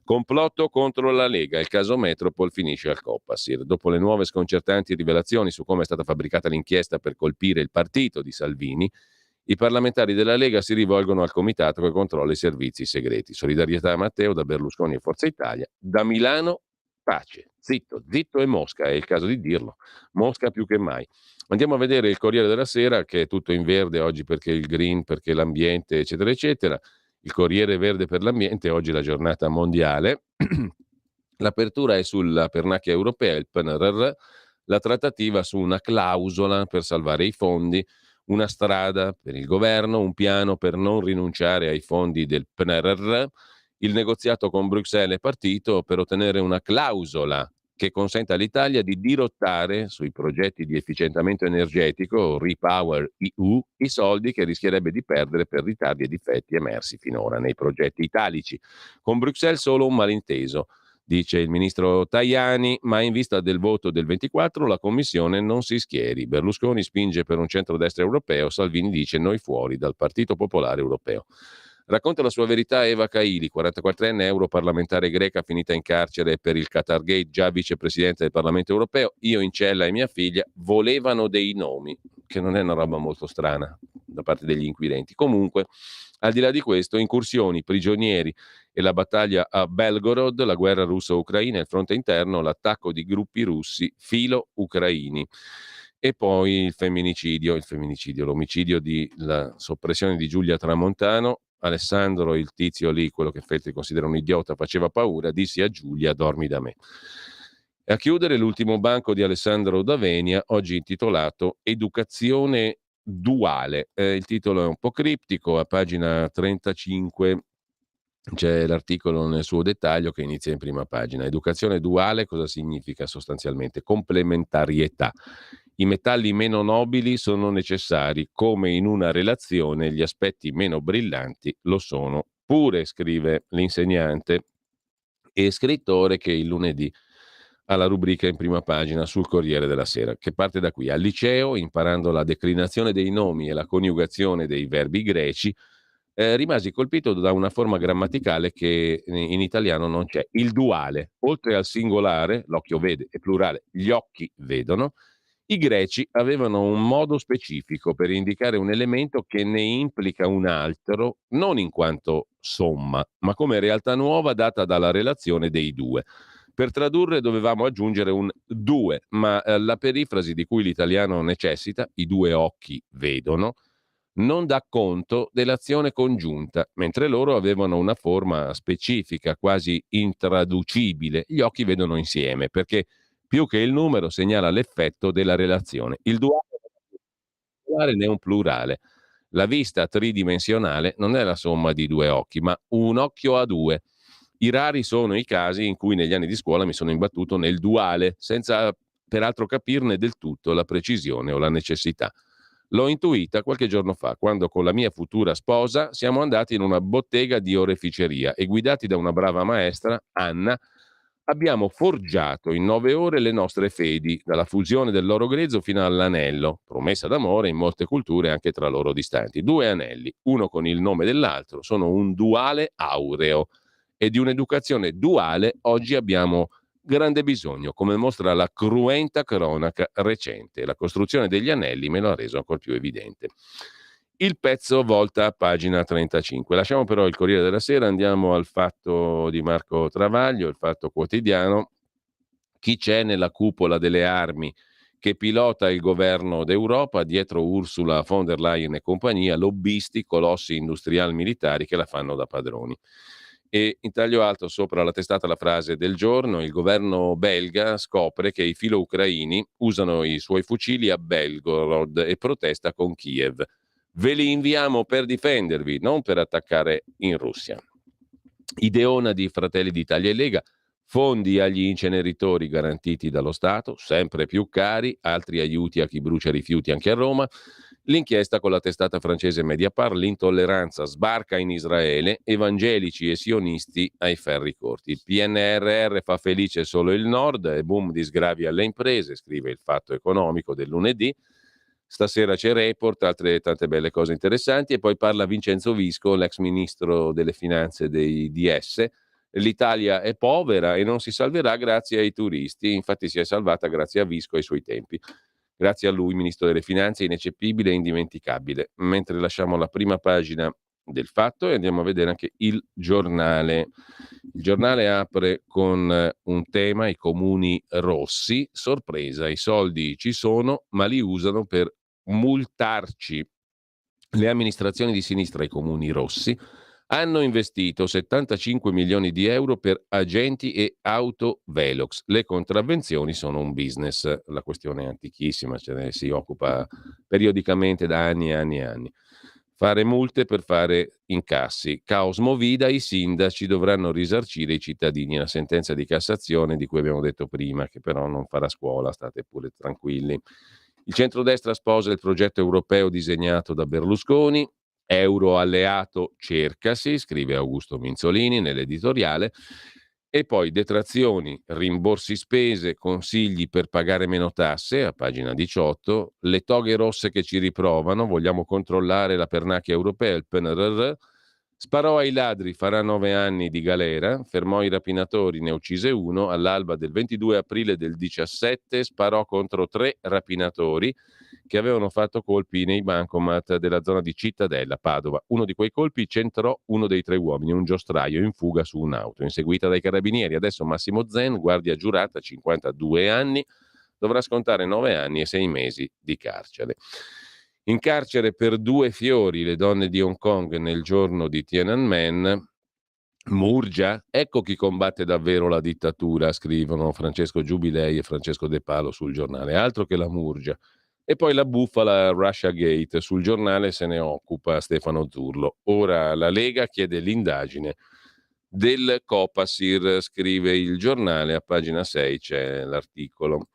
Complotto contro la Lega, il caso Metropol finisce al Copasir. Dopo le nuove sconcertanti rivelazioni su come è stata fabbricata l'inchiesta per colpire il partito di Salvini, i parlamentari della Lega si rivolgono al comitato che controlla i servizi segreti. Solidarietà a Matteo da Berlusconi e Forza Italia. Da Milano pace. Zitto e Mosca, è il caso di dirlo. Mosca più che mai. Andiamo a vedere il Corriere della Sera, che è tutto in verde oggi perché il green, perché l'ambiente, eccetera, eccetera. Il Corriere verde per l'ambiente, oggi è la giornata mondiale. L'apertura è sulla pernacchia europea, il PNRR, la trattativa su una clausola per salvare i fondi, una strada per il governo, un piano per non rinunciare ai fondi del PNRR. Il negoziato con Bruxelles è partito per ottenere una clausola che consenta all'Italia di dirottare sui progetti di efficientamento energetico, Repower EU, i soldi che rischierebbe di perdere per ritardi e difetti emersi finora nei progetti italici. Con Bruxelles solo un malinteso, dice il ministro Tajani, ma in vista del voto del 24 la Commissione non si schieri. Berlusconi spinge per un centrodestra europeo, Salvini dice noi fuori dal Partito Popolare Europeo. Racconta la sua verità Eva Kaili, 44enne europarlamentare greca finita in carcere per il Qatargate, già vicepresidente del Parlamento Europeo. Io in cella e mia figlia volevano dei nomi, che non è una roba molto strana da parte degli inquirenti. Comunque, al di là di questo, incursioni, prigionieri e la battaglia a Belgorod, la guerra russo-ucraina, il fronte interno, l'attacco di gruppi russi filo-ucraini. E poi il femminicidio, l'omicidio di la soppressione di Giulia Tramontano. Alessandro, il tizio lì, quello che Feltri considera un idiota, faceva paura, dissi a Giulia dormi da me. E a chiudere l'ultimo banco di Alessandro D'Avenia, oggi intitolato Educazione duale. Il titolo è un po' criptico, a pagina 35 c'è l'articolo nel suo dettaglio che inizia in prima pagina. Educazione duale cosa significa sostanzialmente? Complementarietà. I metalli meno nobili sono necessari, come in una relazione gli aspetti meno brillanti lo sono pure, scrive l'insegnante e scrittore che il lunedì ha la rubrica in prima pagina sul Corriere della Sera, che parte da qui. Al liceo, imparando la declinazione dei nomi e la coniugazione dei verbi greci, rimasi colpito da una forma grammaticale che in italiano non c'è. Il duale, oltre al singolare, l'occhio vede, e plurale, gli occhi vedono, i greci avevano un modo specifico per indicare un elemento che ne implica un altro, non in quanto somma, ma come realtà nuova data dalla relazione dei due. Per tradurre dovevamo aggiungere un due, ma la perifrasi di cui l'italiano necessita, i due occhi vedono, non dà conto dell'azione congiunta, mentre loro avevano una forma specifica, quasi intraducibile. Gli occhi vedono insieme, perché più che il numero segnala l'effetto della relazione. Il duale né un plurale. La vista tridimensionale non è la somma di due occhi, ma un occhio a due. I rari sono i casi in cui negli anni di scuola mi sono imbattuto nel duale, senza peraltro capirne del tutto la precisione o la necessità. L'ho intuita qualche giorno fa, quando con la mia futura sposa siamo andati in una bottega di oreficeria e guidati da una brava maestra, Anna, abbiamo forgiato in 9 ore le nostre fedi, dalla fusione dell'oro grezzo fino all'anello, promessa d'amore in molte culture anche tra loro distanti. 2 anelli, uno con il nome dell'altro, sono un duale aureo. E di un'educazione duale oggi abbiamo grande bisogno, come mostra la cruenta cronaca recente. La costruzione degli anelli me lo ha reso ancora più evidente. Il pezzo volta a pagina 35. Lasciamo però il Corriere della Sera, andiamo al Fatto di Marco Travaglio, il Fatto Quotidiano. Chi c'è nella cupola delle armi che pilota il governo d'Europa? Dietro Ursula von der Leyen e compagnia, lobbisti, colossi industriali militari che la fanno da padroni. E in taglio alto sopra la testata la frase del giorno: il governo belga scopre che i filo-ucraini usano i suoi fucili a Belgorod e protesta con Kiev. Ve li inviamo per difendervi, non per attaccare in Russia. Ideona di Fratelli d'Italia e Lega: fondi agli inceneritori garantiti dallo Stato, sempre più cari, altri aiuti a chi brucia rifiuti anche a Roma. L'inchiesta con la testata francese Mediapart, l'intolleranza sbarca in Israele, evangelici e sionisti ai ferri corti. Il PNRR fa felice solo il nord e boom di sgravi alle imprese, scrive il Fatto Economico del lunedì. Stasera c'è Report, altre tante belle cose interessanti e poi parla Vincenzo Visco, l'ex ministro delle finanze dei DS. L'Italia è povera e non si salverà grazie ai turisti, infatti si è salvata grazie a Visco e ai suoi tempi. Grazie a lui, ministro delle finanze, ineccepibile e indimenticabile. Mentre lasciamo la prima pagina del Fatto e andiamo a vedere anche il giornale. Il giornale apre con un tema, i comuni rossi. Sorpresa, i soldi ci sono, ma li usano per multarci. Le amministrazioni di sinistra, i comuni rossi, hanno investito 75 milioni di euro per agenti e auto Velox. Le contravvenzioni sono un business, la questione è antichissima, ce ne si occupa periodicamente da anni e anni e anni. Fare multe per fare incassi. Caos Movida, i sindaci dovranno risarcire i cittadini. La sentenza di Cassazione di cui abbiamo detto prima, che però non farà scuola, state pure tranquilli. Il centrodestra sposa il progetto europeo disegnato da Berlusconi. Euro alleato cercasi, scrive Augusto Minzolini nell'editoriale. E poi detrazioni, rimborsi spese, consigli per pagare meno tasse, a pagina 18, le toghe rosse che ci riprovano, vogliamo controllare la pernacchia europea, il PNRR, sparò ai ladri, farà 9 anni di galera, fermò i rapinatori, ne uccise uno, all'alba del 22 aprile del 17 sparò contro 3 rapinatori che avevano fatto colpi nei bancomat della zona di Cittadella, Padova. Uno di quei colpi centrò uno dei 3 uomini, un giostraio in fuga su un'auto, inseguita dai carabinieri. Adesso Massimo Zen, guardia giurata, 52 anni, dovrà scontare 9 anni e 6 mesi di carcere. In carcere per 2 fiori le donne di Hong Kong nel giorno di Tiananmen. Murgia, ecco chi combatte davvero la dittatura, scrivono Francesco Giubilei e Francesco De Palo sul giornale, altro che la Murgia. E poi la bufala Russia Gate, sul giornale se ne occupa Stefano Zurlo. Ora la Lega chiede l'indagine del Copasir, scrive il giornale, a pagina 6 c'è l'articolo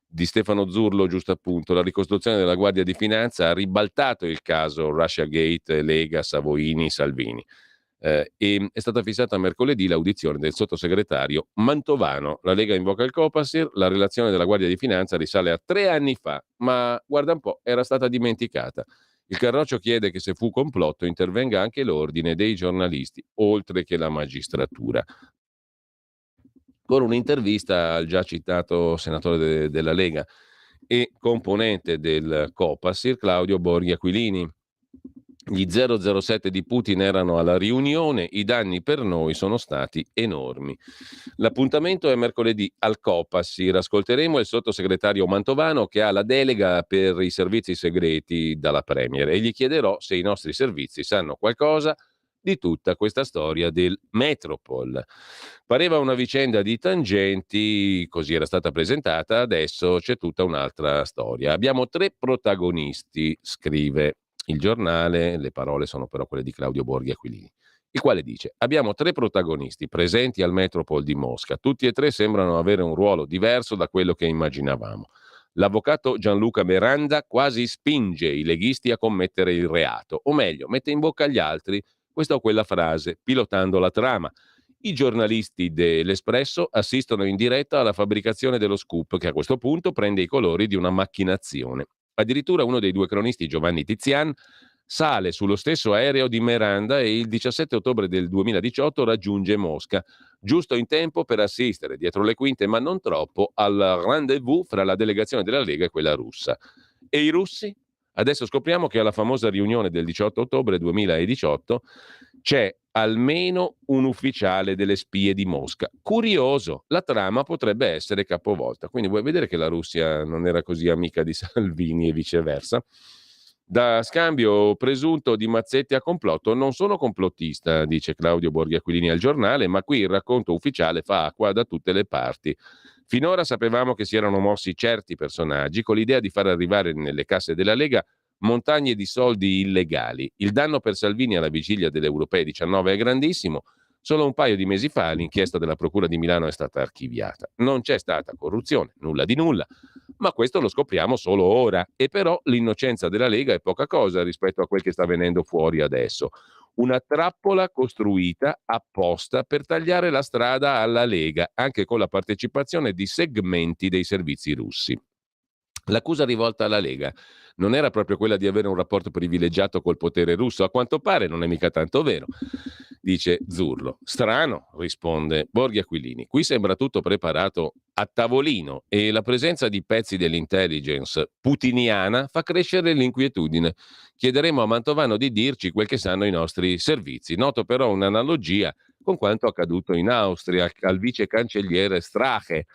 di Stefano Zurlo, giusto appunto, la ricostruzione della Guardia di Finanza ha ribaltato il caso Russia Gate, Lega, Savoini, Salvini. E è stata fissata mercoledì l'audizione del sottosegretario Mantovano. La Lega invoca il Copasir, la relazione della Guardia di Finanza risale a 3 anni fa, ma guarda un po', era stata dimenticata. Il Carroccio chiede che se fu complotto intervenga anche l'ordine dei giornalisti, oltre che la magistratura. Con un'intervista al già citato senatore della Lega e componente del Copasir, Claudio Borghi Aquilini. Gli 007 di Putin erano alla riunione, i danni per noi sono stati enormi. L'appuntamento è mercoledì al Copasir. Ascolteremo il sottosegretario Mantovano che ha la delega per i servizi segreti dalla Premier e gli chiederò se i nostri servizi sanno qualcosa di tutta questa storia del Metropol. Pareva una vicenda di tangenti, così era stata presentata, adesso c'è tutta un'altra storia. Abbiamo 3 protagonisti, scrive il giornale, le parole sono però quelle di Claudio Borghi Aquilini, il quale dice: abbiamo 3 protagonisti presenti al Metropol di Mosca, tutti e 3 sembrano avere un ruolo diverso da quello che immaginavamo. L'avvocato Gianluca Miranda quasi spinge i leghisti a commettere il reato, o meglio, mette in bocca agli altri questa o quella frase, pilotando la trama. I giornalisti dell'Espresso assistono in diretta alla fabbricazione dello scoop, che a questo punto prende i colori di una macchinazione. Addirittura uno dei 2 cronisti, Giovanni Tizian, sale sullo stesso aereo di Miranda e il 17 ottobre del 2018 raggiunge Mosca, giusto in tempo per assistere, dietro le quinte ma non troppo, al rendezvous fra la delegazione della Lega e quella russa. E i russi? Adesso scopriamo che alla famosa riunione del 18 ottobre 2018 c'è almeno un ufficiale delle spie di Mosca. Curioso, la trama potrebbe essere capovolta. Quindi vuoi vedere che la Russia non era così amica di Salvini e viceversa? Da scambio presunto di mazzetti a complotto, non sono complottista, dice Claudio Borghi Aquilini al giornale, ma qui il racconto ufficiale fa acqua da tutte le parti. Finora sapevamo che si erano mossi certi personaggi con l'idea di far arrivare nelle casse della Lega montagne di soldi illegali. Il danno per Salvini alla vigilia delle Europee 19 è grandissimo. Solo un paio di mesi fa l'inchiesta della Procura di Milano è stata archiviata. Non c'è stata corruzione, nulla di nulla. ma questo lo scopriamo solo ora. E però l'innocenza della Lega è poca cosa rispetto a quel che sta venendo fuori adesso. Una trappola costruita apposta per tagliare la strada alla Lega, anche con la partecipazione di segmenti dei servizi russi. L'accusa rivolta alla Lega non era proprio quella di avere un rapporto privilegiato col potere russo, a quanto pare non è mica tanto vero, dice Zurlo. Strano, risponde Borghi Aquilini. Qui sembra tutto preparato a tavolino e la presenza di pezzi dell'intelligence putiniana fa crescere l'inquietudine. Chiederemo a Mantovano di dirci quel che sanno i nostri servizi. Noto però un'analogia con quanto accaduto in Austria al vice cancelliere Strache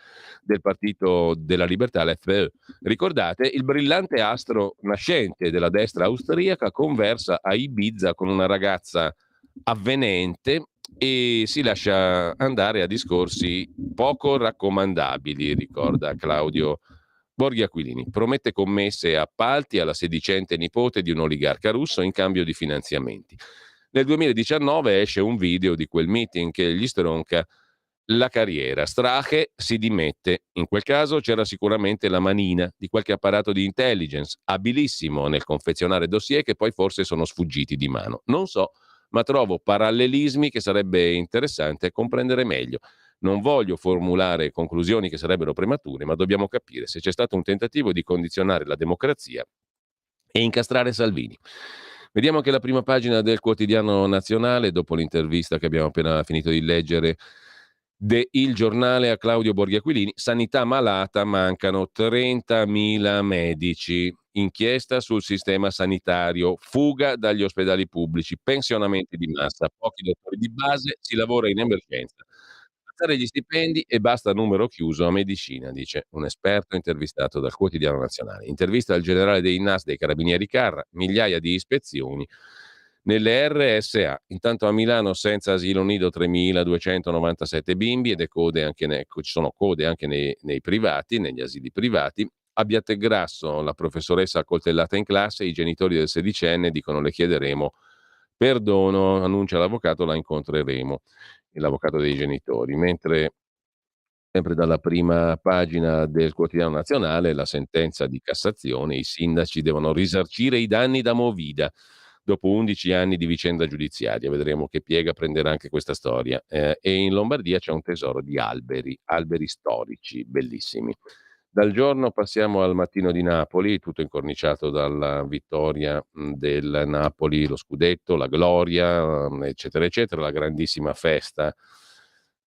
del Partito della Libertà, l'FPÖ. Ricordate, il brillante astro nascente della destra austriaca conversa a Ibiza con una ragazza avvenente e si lascia andare a discorsi poco raccomandabili, ricorda Claudio Borghi Aquilini. Promette commesse e appalti alla sedicente nipote di un oligarca russo in cambio di finanziamenti. Nel 2019 esce un video di quel meeting che gli stronca la carriera. Strache si dimette. In quel caso c'era sicuramente la manina di qualche apparato di intelligence, abilissimo nel confezionare dossier che poi forse sono sfuggiti di mano. Non so, ma trovo parallelismi che sarebbe interessante comprendere meglio. Non voglio formulare conclusioni che sarebbero premature, ma dobbiamo capire se c'è stato un tentativo di condizionare la democrazia e incastrare Salvini. Vediamo anche la prima pagina del Quotidiano Nazionale, dopo l'intervista che abbiamo appena finito di leggere Il Giornale a Claudio Borghi Aquilini. Sanità malata, mancano 30.000 medici. Inchiesta sul sistema sanitario, fuga dagli ospedali pubblici, pensionamenti di massa, pochi dottori di base, si lavora in emergenza. Alzare gli stipendi e basta numero chiuso a medicina, dice un esperto intervistato dal Quotidiano Nazionale. Intervista al generale dei NAS dei Carabinieri Carra, migliaia di ispezioni nelle RSA. Intanto a Milano senza asilo nido 3.297 bimbi ed ci sono code anche nei privati, negli asili privati. A Biategrasso la professoressa accoltellata in classe, i genitori del sedicenne dicono le chiederemo perdono, annuncia l'avvocato, la incontreremo, l'avvocato dei genitori, mentre sempre dalla prima pagina del Quotidiano Nazionale la sentenza di Cassazione, i sindaci devono risarcire i danni da Movida dopo 11 anni di vicenda giudiziaria, vedremo che piega prenderà anche questa storia, e in Lombardia c'è un tesoro di alberi storici, bellissimi. Dal Giorno passiamo al Mattino di Napoli, tutto incorniciato dalla vittoria del Napoli, lo scudetto, la gloria, eccetera, eccetera, la grandissima festa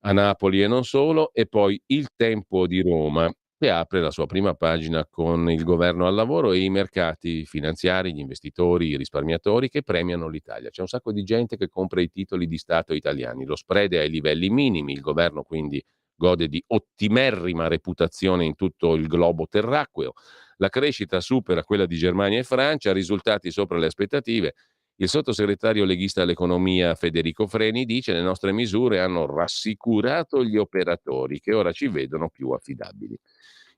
a Napoli e non solo, e poi Il Tempo di Roma, che apre la sua prima pagina con il governo al lavoro e i mercati finanziari, gli investitori, i risparmiatori che premiano l'Italia. C'è un sacco di gente che compra i titoli di Stato italiani, lo spread è ai livelli minimi, il governo quindi gode di ottimerrima reputazione in tutto il globo terracqueo, la crescita supera quella di Germania e Francia, risultati sopra le aspettative. Il sottosegretario leghista all'economia Federico Freni dice le nostre misure hanno rassicurato gli operatori che ora ci vedono più affidabili.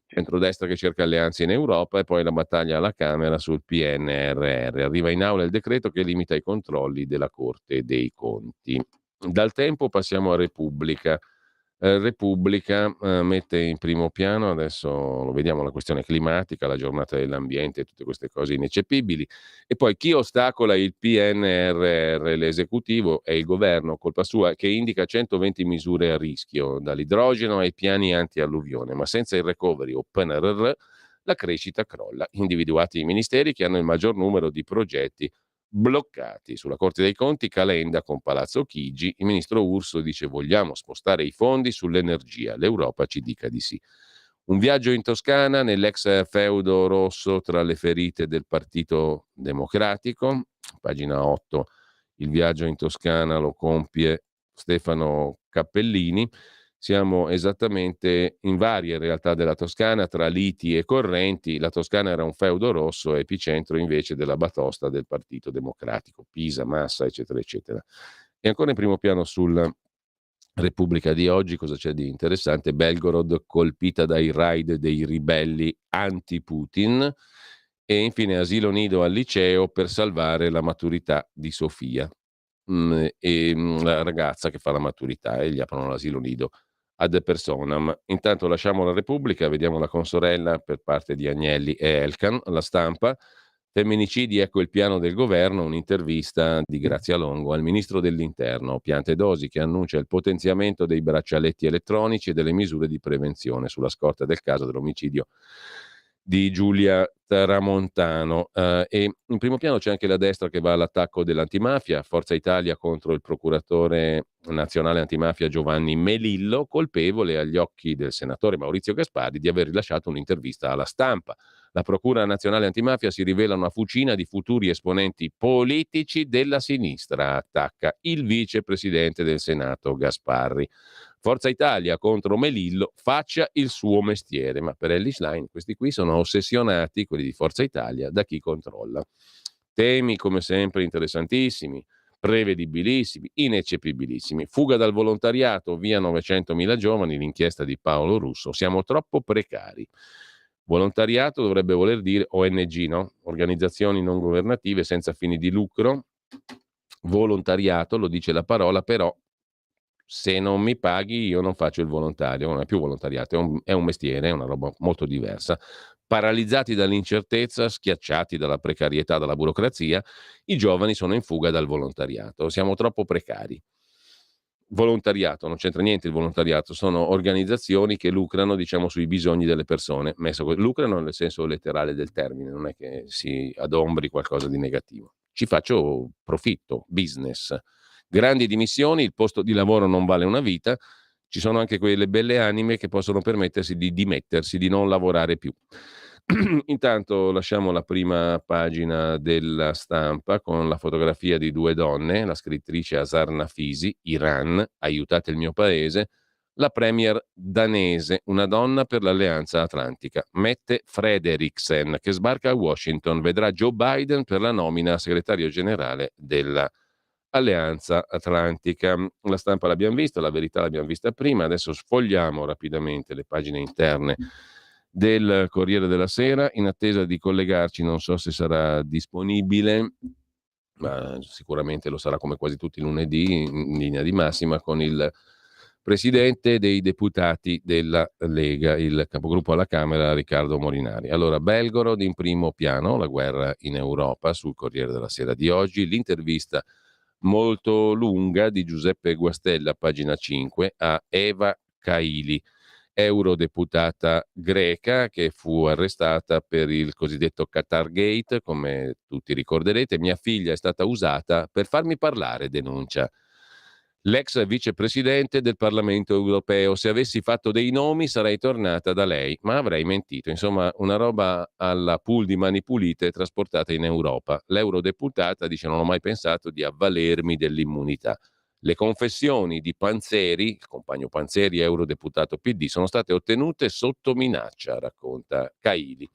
Centrodestra che cerca alleanze in Europa e poi la battaglia alla Camera sul PNRR. Arriva in aula il decreto che limita i controlli della Corte dei Conti. Dal Tempo passiamo a Repubblica. Repubblica mette in primo piano, adesso lo vediamo, la questione climatica, la giornata dell'ambiente, tutte queste cose ineccepibili. E poi chi ostacola il PNRR, l'esecutivo è il governo, colpa sua, che indica 120 misure a rischio, dall'idrogeno ai piani anti-alluvione, ma senza il recovery o PNRR la crescita crolla. Individuati i ministeri che hanno il maggior numero di progetti bloccati. Sulla Corte dei Conti Calenda con Palazzo Chigi, il ministro Urso dice vogliamo spostare i fondi sull'energia, l'Europa ci dica di sì. Un viaggio in Toscana nell'ex feudo rosso tra le ferite del Partito Democratico, pagina 8, il viaggio in Toscana lo compie Stefano Cappellini. Siamo esattamente in varie realtà della Toscana, tra liti e correnti. La Toscana era un feudo rosso, epicentro invece della batosta del Partito Democratico, Pisa, Massa, eccetera, eccetera. E ancora in primo piano sul Repubblica di oggi, cosa c'è di interessante? Belgorod colpita dai raid dei ribelli anti-Putin. E infine asilo nido al liceo per salvare la maturità di Sofia. La ragazza che fa la maturità e gli aprono l'asilo nido ad personam. Intanto lasciamo la Repubblica, vediamo la consorella per parte di Agnelli e Elkan, la Stampa. Femminicidi, ecco il piano del governo, un'intervista di Grazia Longo al ministro dell'Interno, Piantedosi, che annuncia il potenziamento dei braccialetti elettronici e delle misure di prevenzione sulla scorta del caso dell'omicidio di Giulia Tramontano. E in primo piano c'è anche la destra che va all'attacco dell'antimafia, Forza Italia contro il procuratore nazionale antimafia Giovanni Melillo, colpevole agli occhi del senatore Maurizio Gasparri di aver rilasciato un'intervista alla Stampa. La Procura Nazionale Antimafia si rivela una fucina di futuri esponenti politici della sinistra, attacca il vicepresidente del Senato Gasparri. Forza Italia contro Melillo, faccia il suo mestiere. Ma per Ellis Line questi qui sono ossessionati, quelli di Forza Italia, da chi controlla. Temi come sempre interessantissimi, prevedibilissimi, ineccepibilissimi. Fuga dal volontariato, via 900.000 giovani, l'inchiesta di Paolo Russo. Siamo troppo precari. Volontariato dovrebbe voler dire ONG, no? Organizzazioni non governative senza fini di lucro. Volontariato, lo dice la parola, però se non mi paghi io non faccio il volontario, non è più volontariato, è un mestiere, è una roba molto diversa. Paralizzati dall'incertezza, schiacciati dalla precarietà, dalla burocrazia, i giovani sono in fuga dal volontariato. Siamo troppo precari. Volontariato, non c'entra niente il volontariato, sono organizzazioni che lucrano, diciamo, sui bisogni delle persone. Lucrano nel senso letterale del termine, non è che si adombri qualcosa di negativo. Ci faccio profitto, business. Grandi dimissioni, il posto di lavoro non vale una vita, ci sono anche quelle belle anime che possono permettersi di dimettersi, di non lavorare più. Intanto lasciamo la prima pagina della Stampa con la fotografia di due donne, la scrittrice Asar Nafisi, Iran, aiutate il mio paese, la premier danese, una donna per l'Alleanza Atlantica, Mette Frederiksen, che sbarca a Washington, vedrà Joe Biden per la nomina a segretario generale della Alleanza Atlantica. La Stampa l'abbiamo vista, la Verità l'abbiamo vista prima, adesso sfogliamo rapidamente le pagine interne del Corriere della Sera in attesa di collegarci, non so se sarà disponibile, ma sicuramente lo sarà come quasi tutti i lunedì in linea di massima con il presidente dei deputati della Lega, il capogruppo alla Camera Riccardo Molinari. Allora, Belgorod in primo piano, la guerra in Europa sul Corriere della Sera di oggi, l'intervista molto lunga di Giuseppe Guastella, pagina 5, a Eva Kaili, eurodeputata greca che fu arrestata per il cosiddetto Qatar Gate, come tutti ricorderete. Mia figlia è stata usata per farmi parlare, denuncia l'ex vicepresidente del Parlamento europeo. Se avessi fatto dei nomi sarei tornata da lei, ma avrei mentito. Insomma, una roba alla pool di Mani Pulite trasportata in Europa. L'eurodeputata dice: non ho mai pensato di avvalermi dell'immunità. Le confessioni di Panzeri, il compagno Panzeri, eurodeputato PD, sono state ottenute sotto minaccia, racconta Caili.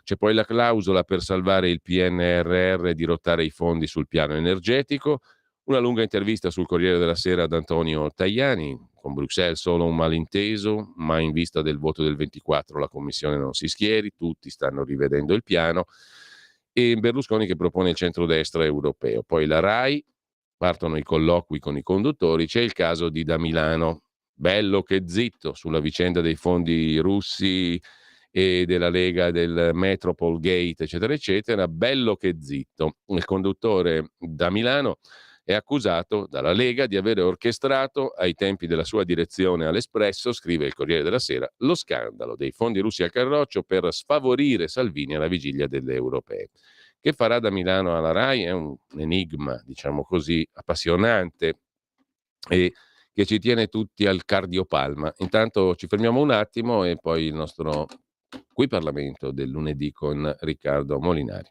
C'è poi la clausola per salvare il PNRR e dirottare i fondi sul piano energetico. Una lunga intervista sul Corriere della Sera ad Antonio Tajani, con Bruxelles solo un malinteso, ma in vista del voto del 24 la Commissione non si schieri, tutti stanno rivedendo il piano, e Berlusconi che propone il centrodestra europeo. Poi la RAI, partono i colloqui con i conduttori, c'è il caso di Da Milano, bello che zitto sulla vicenda dei fondi russi e della Lega, del Metropol Gate, eccetera, eccetera, bello che zitto. Il conduttore Da Milano è accusato dalla Lega di aver orchestrato, ai tempi della sua direzione all'Espresso, scrive il Corriere della Sera, lo scandalo dei fondi russi al Carroccio per sfavorire Salvini alla vigilia delle europee. Che farà Da Milano alla RAI è un enigma, diciamo così, appassionante e che ci tiene tutti al cardiopalma. Intanto ci fermiamo un attimo e poi il nostro Qui Parlamento del lunedì con Riccardo Molinari.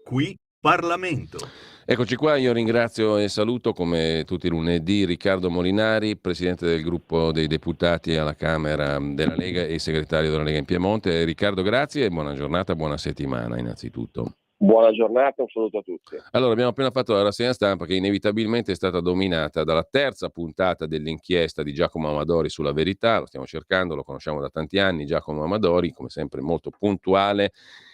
Qui Parlamento. Eccoci qua, io ringrazio e saluto come tutti i lunedì Riccardo Molinari, presidente del gruppo dei deputati alla Camera della Lega e segretario della Lega in Piemonte. Riccardo, grazie e buona giornata, buona settimana innanzitutto. Buona giornata, un saluto a tutti. Allora, abbiamo appena fatto la rassegna stampa che inevitabilmente è stata dominata dalla terza puntata dell'inchiesta di Giacomo Amadori sulla Verità. Lo stiamo cercando, lo conosciamo da tanti anni. Giacomo Amadori, come sempre, molto puntuale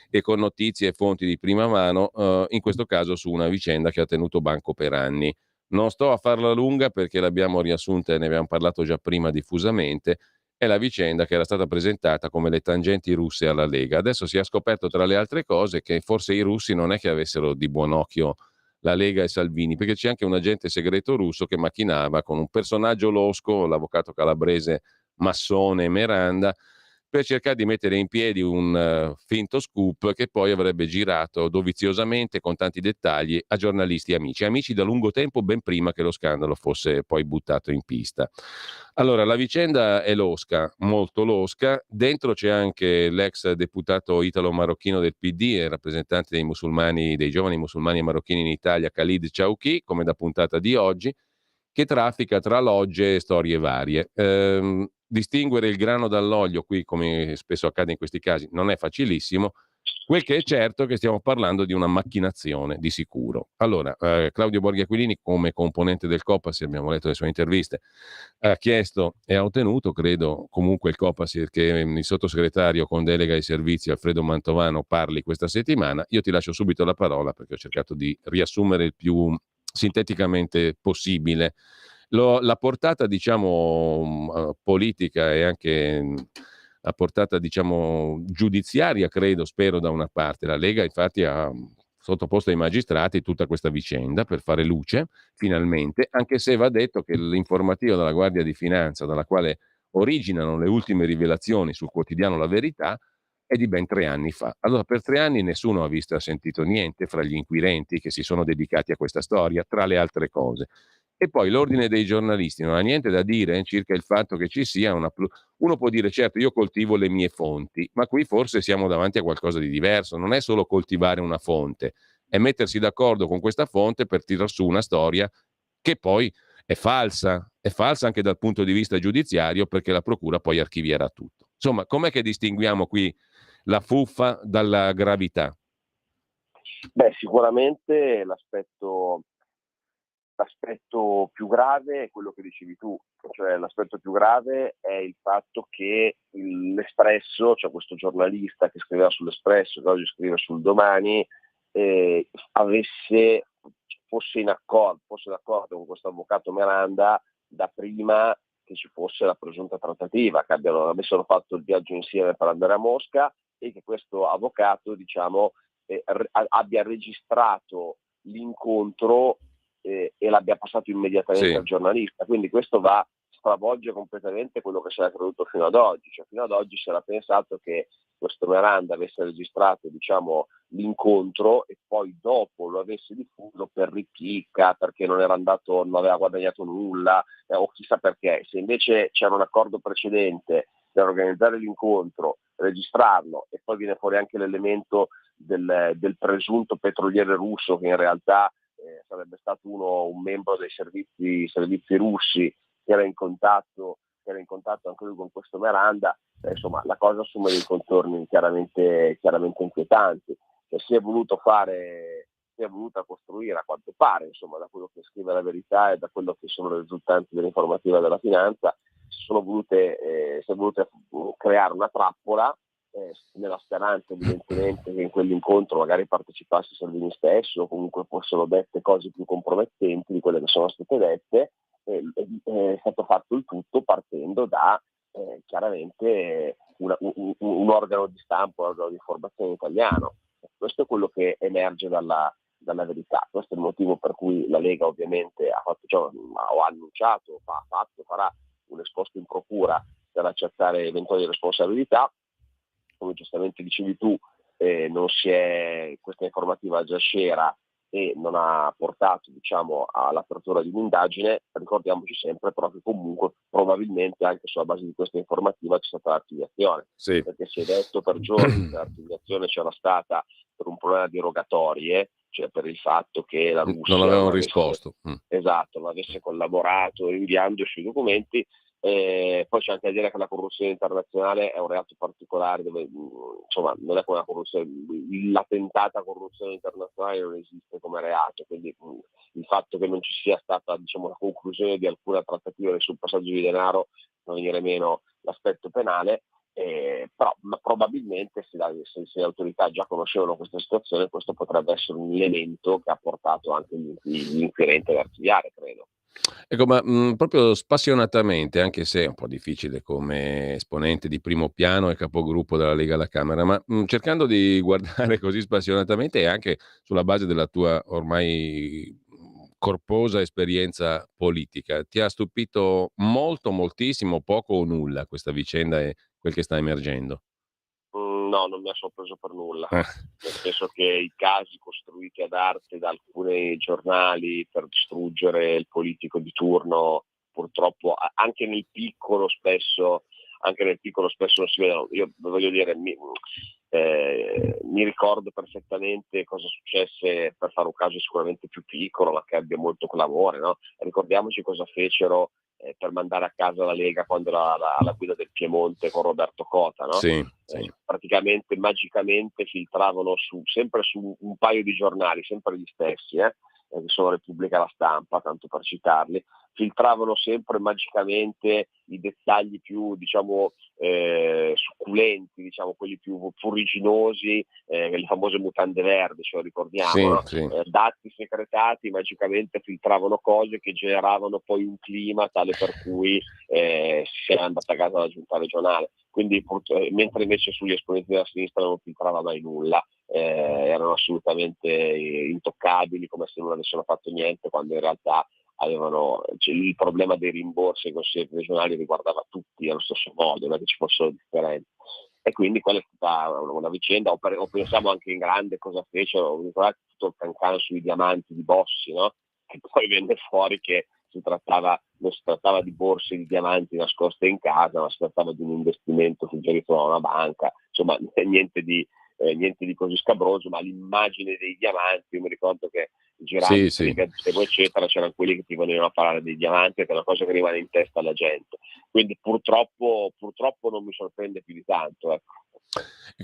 e con notizie e fonti di prima mano, in questo caso su una vicenda che ha tenuto banco per anni. Non sto a farla lunga perché l'abbiamo riassunta e ne abbiamo parlato già prima diffusamente. È la vicenda che era stata presentata come le tangenti russe alla Lega. Adesso si è scoperto, tra le altre cose, che forse i russi non è che avessero di buon occhio la Lega e Salvini, perché c'è anche un agente segreto russo che macchinava con un personaggio losco, l'avvocato calabrese Massone Meranda, per cercare di mettere in piedi un finto scoop che poi avrebbe girato doviziosamente con tanti dettagli a giornalisti amici da lungo tempo, ben prima che lo scandalo fosse poi buttato in pista. Allora, la vicenda è losca, molto losca. Dentro c'è anche l'ex deputato italo-marocchino del PD e rappresentante dei musulmani, dei giovani musulmani e marocchini in Italia, Khalid Chauki, come da puntata di oggi, che traffica tra logge e storie varie. Distinguere il grano dall'olio qui, come spesso accade in questi casi, non è facilissimo. Quel che è certo è che stiamo parlando di una macchinazione, di sicuro. Allora, Claudio Borghi Aquilini, come componente del Copasir, abbiamo letto le sue interviste, ha chiesto e ha ottenuto, credo, comunque il Copasir, che il sottosegretario con delega ai servizi Alfredo Mantovano parli questa settimana. Io ti lascio subito la parola perché ho cercato di riassumere il più sinteticamente possibile la portata, diciamo, politica e anche la portata, diciamo, giudiziaria, credo, spero, da una parte. La Lega infatti ha sottoposto ai magistrati tutta questa vicenda per fare luce, finalmente, anche se va detto che l'informativa della Guardia di Finanza, dalla quale originano le ultime rivelazioni sul quotidiano La Verità, è di ben 3 anni fa. Allora, per 3 anni nessuno ha visto e ha sentito niente fra gli inquirenti che si sono dedicati a questa storia, tra le altre cose. E poi l'ordine dei giornalisti non ha niente da dire circa il fatto che ci sia uno può dire certo io coltivo le mie fonti, ma qui forse siamo davanti a qualcosa di diverso, non è solo coltivare una fonte, è mettersi d'accordo con questa fonte per tirar su una storia che poi è falsa anche dal punto di vista giudiziario perché la procura poi archivierà tutto. Insomma, com'è che distinguiamo qui la fuffa dalla gravità? Beh, sicuramente l'aspetto più grave è quello che dicevi tu, cioè l'aspetto più grave è il fatto che l'Espresso, cioè questo giornalista che scriveva sull'Espresso, che oggi scrive sul Domani, fosse d'accordo con questo avvocato Miranda da prima che ci fosse la presunta trattativa, che avessero fatto il viaggio insieme per andare a Mosca e che questo avvocato, diciamo, abbia registrato l'incontro e l'abbia passato immediatamente al giornalista. Quindi questo stravolge completamente quello che si era creduto fino ad oggi. Cioè, fino ad oggi si era pensato che questo Miranda avesse registrato, diciamo, l'incontro e poi dopo lo avesse diffuso per ripicca, perché non aveva guadagnato nulla, o chissà perché. Se invece c'era un accordo precedente per organizzare l'incontro, registrarlo e poi viene fuori anche l'elemento del presunto petroliere russo che in realtà sarebbe stato un membro dei servizi russi che era in contatto anche lui con questo Miranda, insomma la cosa assume dei contorni chiaramente inquietanti. Si è voluta costruire, a quanto pare, insomma, da quello che scrive La Verità e da quello che sono le risultanti dell'informativa della Finanza, si è voluta creare una trappola nella speranza evidentemente che in quell'incontro magari partecipasse Salvini stesso o comunque fossero dette cose più compromettenti di quelle che sono state dette. È stato fatto il tutto partendo da chiaramente un organo di stampa, un organo di informazione italiano. Questo è quello che emerge dalla Verità. Questo è il motivo per cui la Lega ovviamente ha annunciato, farà un esposto in procura per accertare eventuali responsabilità. Come giustamente dicevi tu, questa informativa già c'era e non ha portato, diciamo, all'apertura di un'indagine. Ricordiamoci sempre però che comunque probabilmente anche sulla base di questa informativa c'è stata l'archiviazione, Sì. perché si è detto per giorni che l'archiviazione c'era stata per un problema di rogatorie, cioè per il fatto che la Russia Non avevano avesse, risposto. esatto, non avesse collaborato inviandoci i documenti. Poi c'è anche da dire che la corruzione internazionale è un reato particolare dove insomma non è come la corruzione, la tentata corruzione internazionale non esiste come reato, quindi il fatto che non ci sia stata, diciamo, la conclusione di alcuna trattativa sul passaggio di denaro non venire meno l'aspetto penale. Però probabilmente se le autorità già conoscevano questa situazione, questo potrebbe essere un elemento che ha portato anche gli inquirenti ad archiviare, credo. Ecco, ma proprio spassionatamente, anche se è un po' difficile come esponente di primo piano e capogruppo della Lega alla Camera, ma cercando di guardare così spassionatamente e anche sulla base della tua ormai corposa esperienza politica, ti ha stupito molto, moltissimo, poco o nulla questa vicenda e quel che sta emergendo? No, non mi ha sorpreso per nulla, Eh, nel senso che i casi costruiti ad arte da alcuni giornali per distruggere il politico di turno, purtroppo anche nel piccolo spesso non si vedono. Io voglio dire, mi ricordo perfettamente cosa successe, per fare un caso sicuramente più piccolo ma che abbia molto clamore, no? Ricordiamoci cosa fecero per mandare a casa la Lega quando era alla guida del Piemonte con Roberto Cota, no? sì, sì. Praticamente magicamente filtravano sempre su un paio di giornali, sempre gli stessi, che sono Repubblica e La Stampa, tanto per citarli, filtravano sempre magicamente i dettagli più, diciamo, succulenti, diciamo, quelli più furiginosi, le famose mutande verdi, ce lo ricordiamo, Sì, no? sì. Dati secretati magicamente filtravano cose che generavano poi un clima tale per cui si era andata a casa la giunta regionale. Quindi mentre invece sugli esponenti della sinistra non filtrava mai nulla, erano assolutamente intoccabili, come se non avessero fatto niente, quando in realtà il problema dei rimborsi ai consigli regionali riguardava tutti allo stesso modo, non è che ci fossero differenze. E quindi quella è stata una vicenda, o pensiamo anche in grande cosa fecero, ricordate tutto il cancan sui diamanti di Bossi, no? Che poi venne fuori che non si trattava di borse di diamanti nascoste in casa, ma si trattava di un investimento suggerito da una banca, insomma niente di così scabroso, ma l'immagine dei diamanti, io mi ricordo che girando Sì, per i gazebo eccetera c'erano quelli che ti venivano a parlare dei diamanti, che è una cosa che rimane in testa alla gente, quindi purtroppo non mi sorprende più di tanto, ecco.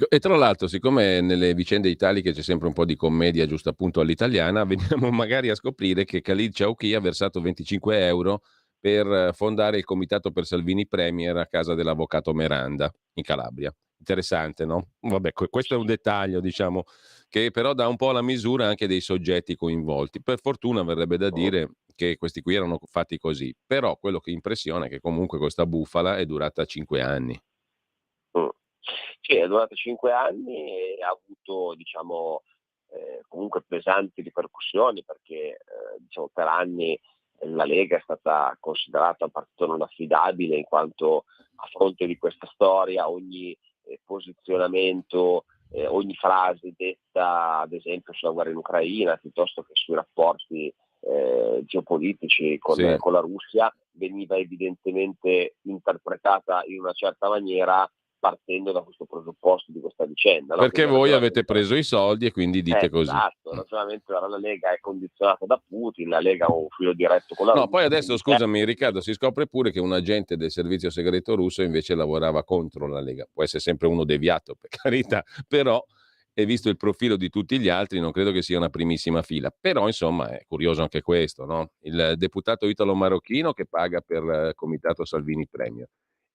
E tra l'altro, siccome nelle vicende italiche c'è sempre un po' di commedia giusto appunto all'italiana, veniamo magari a scoprire che Khalid Chowkhi ha versato 25 euro per fondare il Comitato per Salvini Premier a casa dell'avvocato Meranda in Calabria. Interessante, no? Vabbè, questo è un dettaglio, diciamo, che però dà un po' la misura anche dei soggetti coinvolti. Per fortuna verrebbe da dire che questi qui erano fatti così, però quello che impressiona è che comunque questa bufala è durata 5 anni. Mm. Sì, è durata 5 anni e ha avuto, diciamo, comunque pesanti ripercussioni, perché diciamo, per anni la Lega è stata considerata un partito non affidabile, in quanto a fronte di questa storia ogni posizionamento, ogni frase detta ad esempio sulla guerra in Ucraina piuttosto che sui rapporti geopolitici con Sì. la Russia veniva evidentemente interpretata in una certa maniera, partendo da questo presupposto di questa vicenda, no? Perché Quindi voi avete preso i soldi e quindi dite così. esatto, il ragionamento della Lega è condizionato da Putin, la Lega ha un filo diretto con la No, Russia. poi adesso quindi scusami Riccardo, si scopre pure che un agente del servizio segreto russo invece lavorava contro la Lega. Può essere sempre uno deviato, per carità, però e visto il profilo di tutti gli altri non credo che sia una primissima fila. Però insomma è curioso anche questo, no? Il deputato italo-marocchino che paga per il Comitato Salvini Premier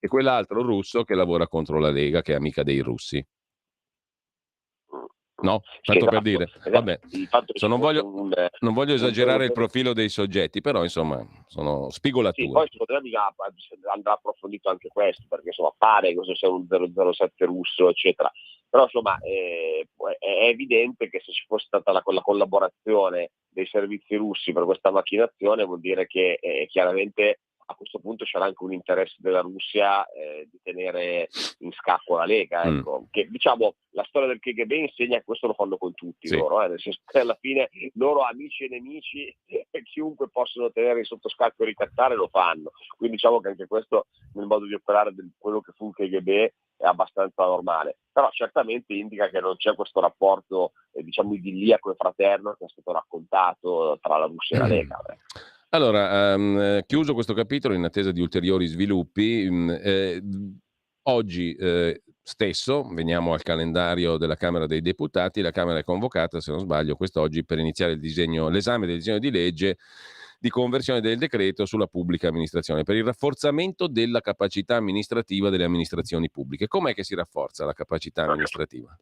e quell'altro russo che lavora contro la Lega, che è amica dei russi. No? Sì, Tanto per esatto, dire. esatto. Vabbè, Il fatto che ci non fosse non voglio esagerare il profilo dei soggetti, però insomma sono Sì, spigolature. poi secondo me andrà approfondito anche questo, perché insomma pare che questo sia un 007 russo, eccetera. Però insomma è evidente che se ci fosse stata la collaborazione dei servizi russi per questa macchinazione, vuol dire che chiaramente a questo punto c'era anche un interesse della Russia di tenere in scacco la Lega, ecco. Che diciamo la storia del KGB insegna che questo lo fanno con tutti loro, nel senso che alla fine loro amici e nemici e chiunque possono tenere sotto scacco e ricattare lo fanno, quindi diciamo che anche questo nel modo di operare di quello che fu il KGB è abbastanza normale, però certamente indica che non c'è questo rapporto diciamo idilliaco e fraterno che è stato raccontato tra la Russia e la Lega. Allora, chiuso questo capitolo in attesa di ulteriori sviluppi, oggi stesso, veniamo al calendario della Camera dei Deputati, la Camera è convocata, se non sbaglio, quest'oggi per iniziare l'esame del disegno di legge di conversione del decreto sulla pubblica amministrazione per il rafforzamento della capacità amministrativa delle amministrazioni pubbliche. Com'è che si rafforza la capacità amministrativa?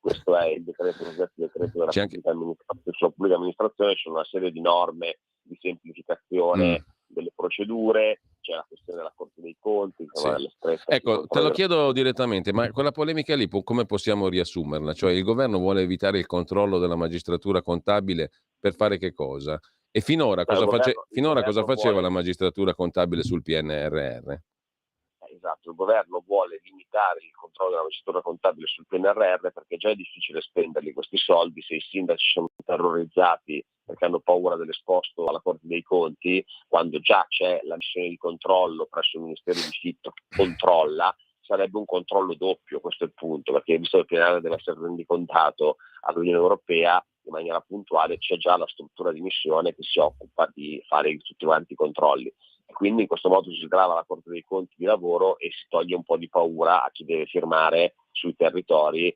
Questo è il decreto della sulla pubblica amministrazione, c'è una serie di norme di semplificazione delle procedure, c'è la questione della Corte dei Conti. Ecco, te lo chiedo direttamente, ma quella polemica lì come possiamo riassumerla? Cioè il governo vuole evitare il controllo della magistratura contabile per fare che cosa? E finora cosa faceva la magistratura contabile sul PNRR? Esatto, il governo vuole limitare il controllo della magistratura contabile sul PNRR perché già è difficile spenderli questi soldi, se i sindaci sono terrorizzati perché hanno paura dell'esposto alla Corte dei Conti, quando già c'è la missione di controllo presso il Ministero di Fitto che controlla, sarebbe un controllo doppio, questo è il punto, perché visto che il PNRR deve essere rendicontato all'Unione Europea in maniera puntuale, c'è già la struttura di missione che si occupa di fare tutti quanti i controlli. Quindi in questo modo si sgrava la Corte dei Conti di lavoro e si toglie un po' di paura a chi deve firmare sui territori,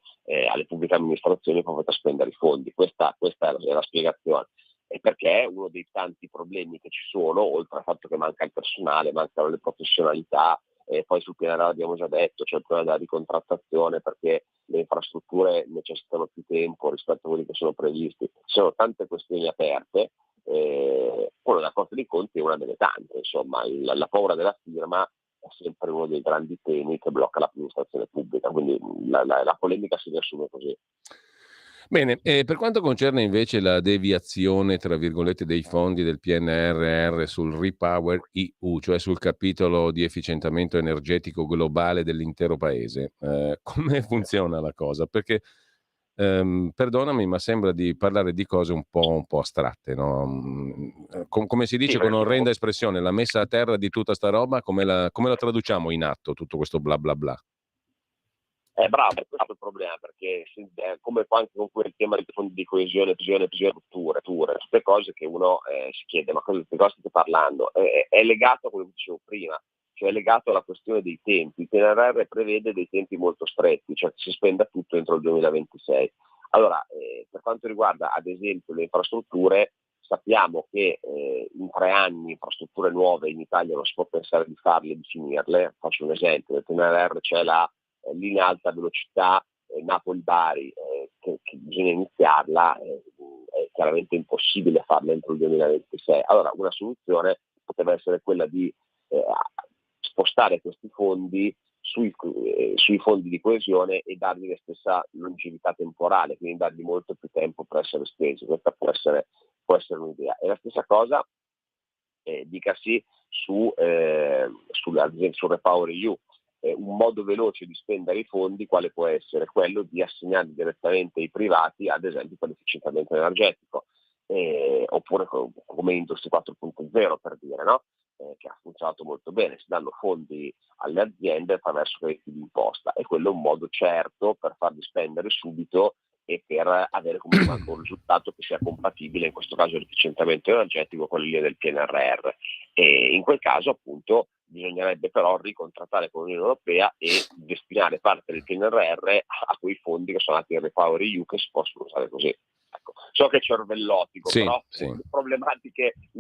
alle pubbliche amministrazioni per poter spendere i fondi. Questa è la spiegazione. E perché è uno dei tanti problemi che ci sono, oltre al fatto che manca il personale, mancano le professionalità, poi sul PNRR abbiamo già detto, c'è il problema della ricontrattazione perché le infrastrutture necessitano più tempo rispetto a quelli che sono previsti. Ci sono tante questioni aperte. Quello della Corte dei Conti è una delle tante, insomma, la paura della firma è sempre uno dei grandi temi che blocca l'amministrazione pubblica, quindi la polemica si riassume così. Bene, per quanto concerne invece la deviazione, tra virgolette, dei fondi del PNRR sul Repower EU, cioè sul capitolo di efficientamento energetico globale dell'intero paese, come funziona la cosa? Perché perdonami, ma sembra di parlare di cose un po' astratte, no? Come si dice con orrenda espressione, la messa a terra di tutta sta roba, come la traduciamo in atto, tutto questo bla bla bla? Bravo, questo è il problema, perché come anche con quel tema di fondi di coesione, strutture, tutte cose che uno si chiede, ma di cosa state parlando? È legato a quello che dicevo prima, cioè è legato alla questione dei tempi. Il PNRR prevede dei tempi molto stretti, cioè si spenda tutto entro il 2026. Allora, per quanto riguarda ad esempio le infrastrutture, sappiamo che in 3 anni infrastrutture nuove in Italia non si può pensare di farle, di finirle. Faccio un esempio, nel PNRR c'è la linea alta velocità Napoli-Bari, che bisogna iniziarla, è chiaramente impossibile farla entro il 2026. Allora una soluzione poteva essere quella di spostare questi fondi sui fondi di coesione e dargli la stessa longevità temporale, quindi dargli molto più tempo per essere spesi. Questa può essere un'idea. E la stessa cosa dicasi sul Repower EU. Un modo veloce di spendere i fondi quale può essere? Quello di assegnarli direttamente ai privati, ad esempio per l'efficientamento energetico, oppure come Industria 4.0 per dire, no? Che ha funzionato molto bene, si danno fondi alle aziende attraverso crediti d'imposta e quello è un modo certo per farli spendere subito e per avere comunque anche un risultato che sia compatibile, in questo caso l'efficientamento energetico con le linee del PNRR. E in quel caso appunto bisognerebbe però ricontrattare con l'Unione Europea e destinare parte del PNRR a quei fondi che sono nati nel Repower EU che si possono usare così. Ecco. So che è cervellotico, però sì. Le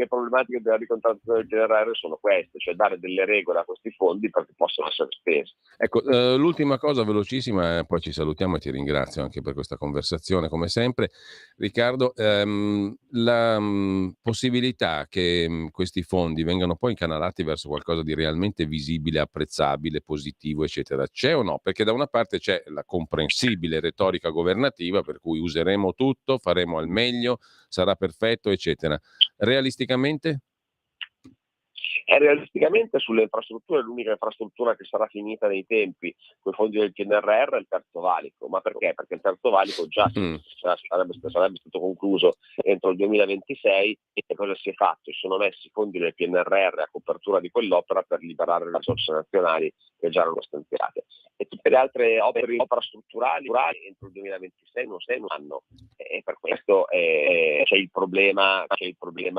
problematiche della ricontrattazione del PNRR sono queste, cioè dare delle regole a questi fondi perché possono essere spesi. Ecco, l'ultima cosa velocissima, poi ci salutiamo e ti ringrazio anche per questa conversazione, come sempre. Riccardo, la possibilità che questi fondi vengano poi incanalati verso qualcosa di realmente visibile, apprezzabile, positivo, eccetera, c'è o no? Perché da una parte c'è la comprensibile retorica governativa per cui useremo tutto, faremo al meglio, sarà perfetto, eccetera. Realisticamente? E realisticamente sulle infrastrutture l'unica infrastruttura che sarà finita nei tempi con i fondi del PNRR è il Terzo Valico. Ma perché? Perché il Terzo Valico già sarebbe stato concluso entro il 2026 e cosa si è fatto? Si sono messi i fondi del PNRR a copertura di quell'opera per liberare le risorse nazionali che già erano stanziate. E tutte le altre opere infrastrutturali entro il 2026 non hanno. E per questo c'è il problema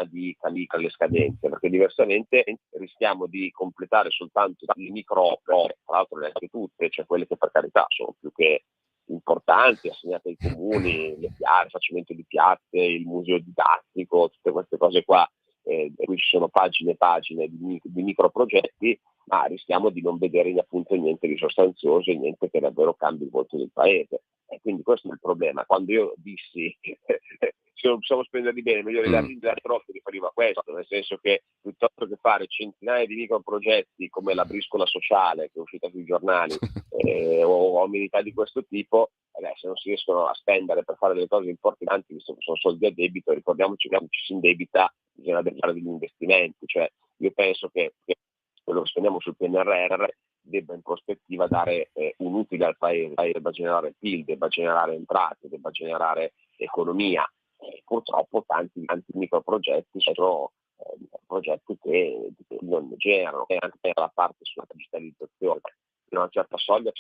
di cambiare le scadenze, perché diversamente rischiamo di completare soltanto le micro opere, tra l'altro neanche tutte, cioè quelle che per carità sono più che importanti, assegnate ai comuni, le piazze, il facimento di piazze, il museo didattico, tutte queste cose qua, qui ci sono pagine e pagine di microprogetti, ma rischiamo di non vedere appunto niente di sostanzioso e niente che davvero cambi il volto del paese. E quindi questo è il problema. Quando io dissi se non possiamo spenderli bene, meglio ridarli troppo, riferivo a questo, nel senso che piuttosto che fare centinaia di microprogetti come la briscola sociale che è uscita sui giornali o amenità di questo tipo, se non si riescono a spendere per fare delle cose importanti, visto che sono soldi a debito, ricordiamoci che quando ci si indebita bisogna fare degli investimenti, cioè io penso che quello che spendiamo sul PNRR debba in prospettiva dare un utile al paese, debba generare PIL, debba generare entrate, debba generare economia. Purtroppo tanti microprogetti sono progetti che non generano, e anche per la parte sulla digitalizzazione. Fino a una certa soglia,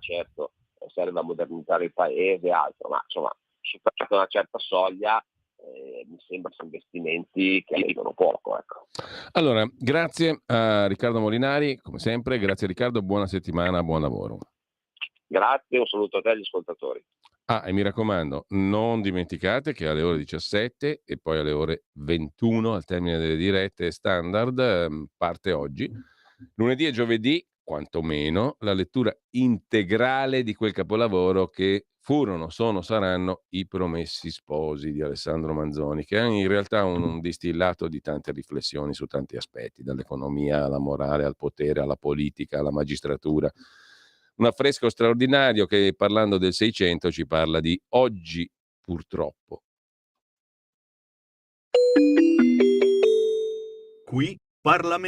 certo, serve a modernizzare il paese e altro, ma insomma, superata una certa soglia, mi sembra che sono investimenti che aiutano poco. Ecco. Allora, grazie a Riccardo Molinari, come sempre, grazie Riccardo, buona settimana, buon lavoro. Grazie, un saluto a te e agli ascoltatori. E mi raccomando, non dimenticate che alle ore 17 e poi alle ore 21, al termine delle dirette standard, parte oggi, lunedì e giovedì, quantomeno, la lettura integrale di quel capolavoro che saranno I Promessi Sposi di Alessandro Manzoni, che è in realtà un distillato di tante riflessioni su tanti aspetti, dall'economia alla morale, al potere, alla politica, alla magistratura. Un affresco straordinario che, parlando del Seicento, ci parla di oggi, purtroppo. Qui Parlamento.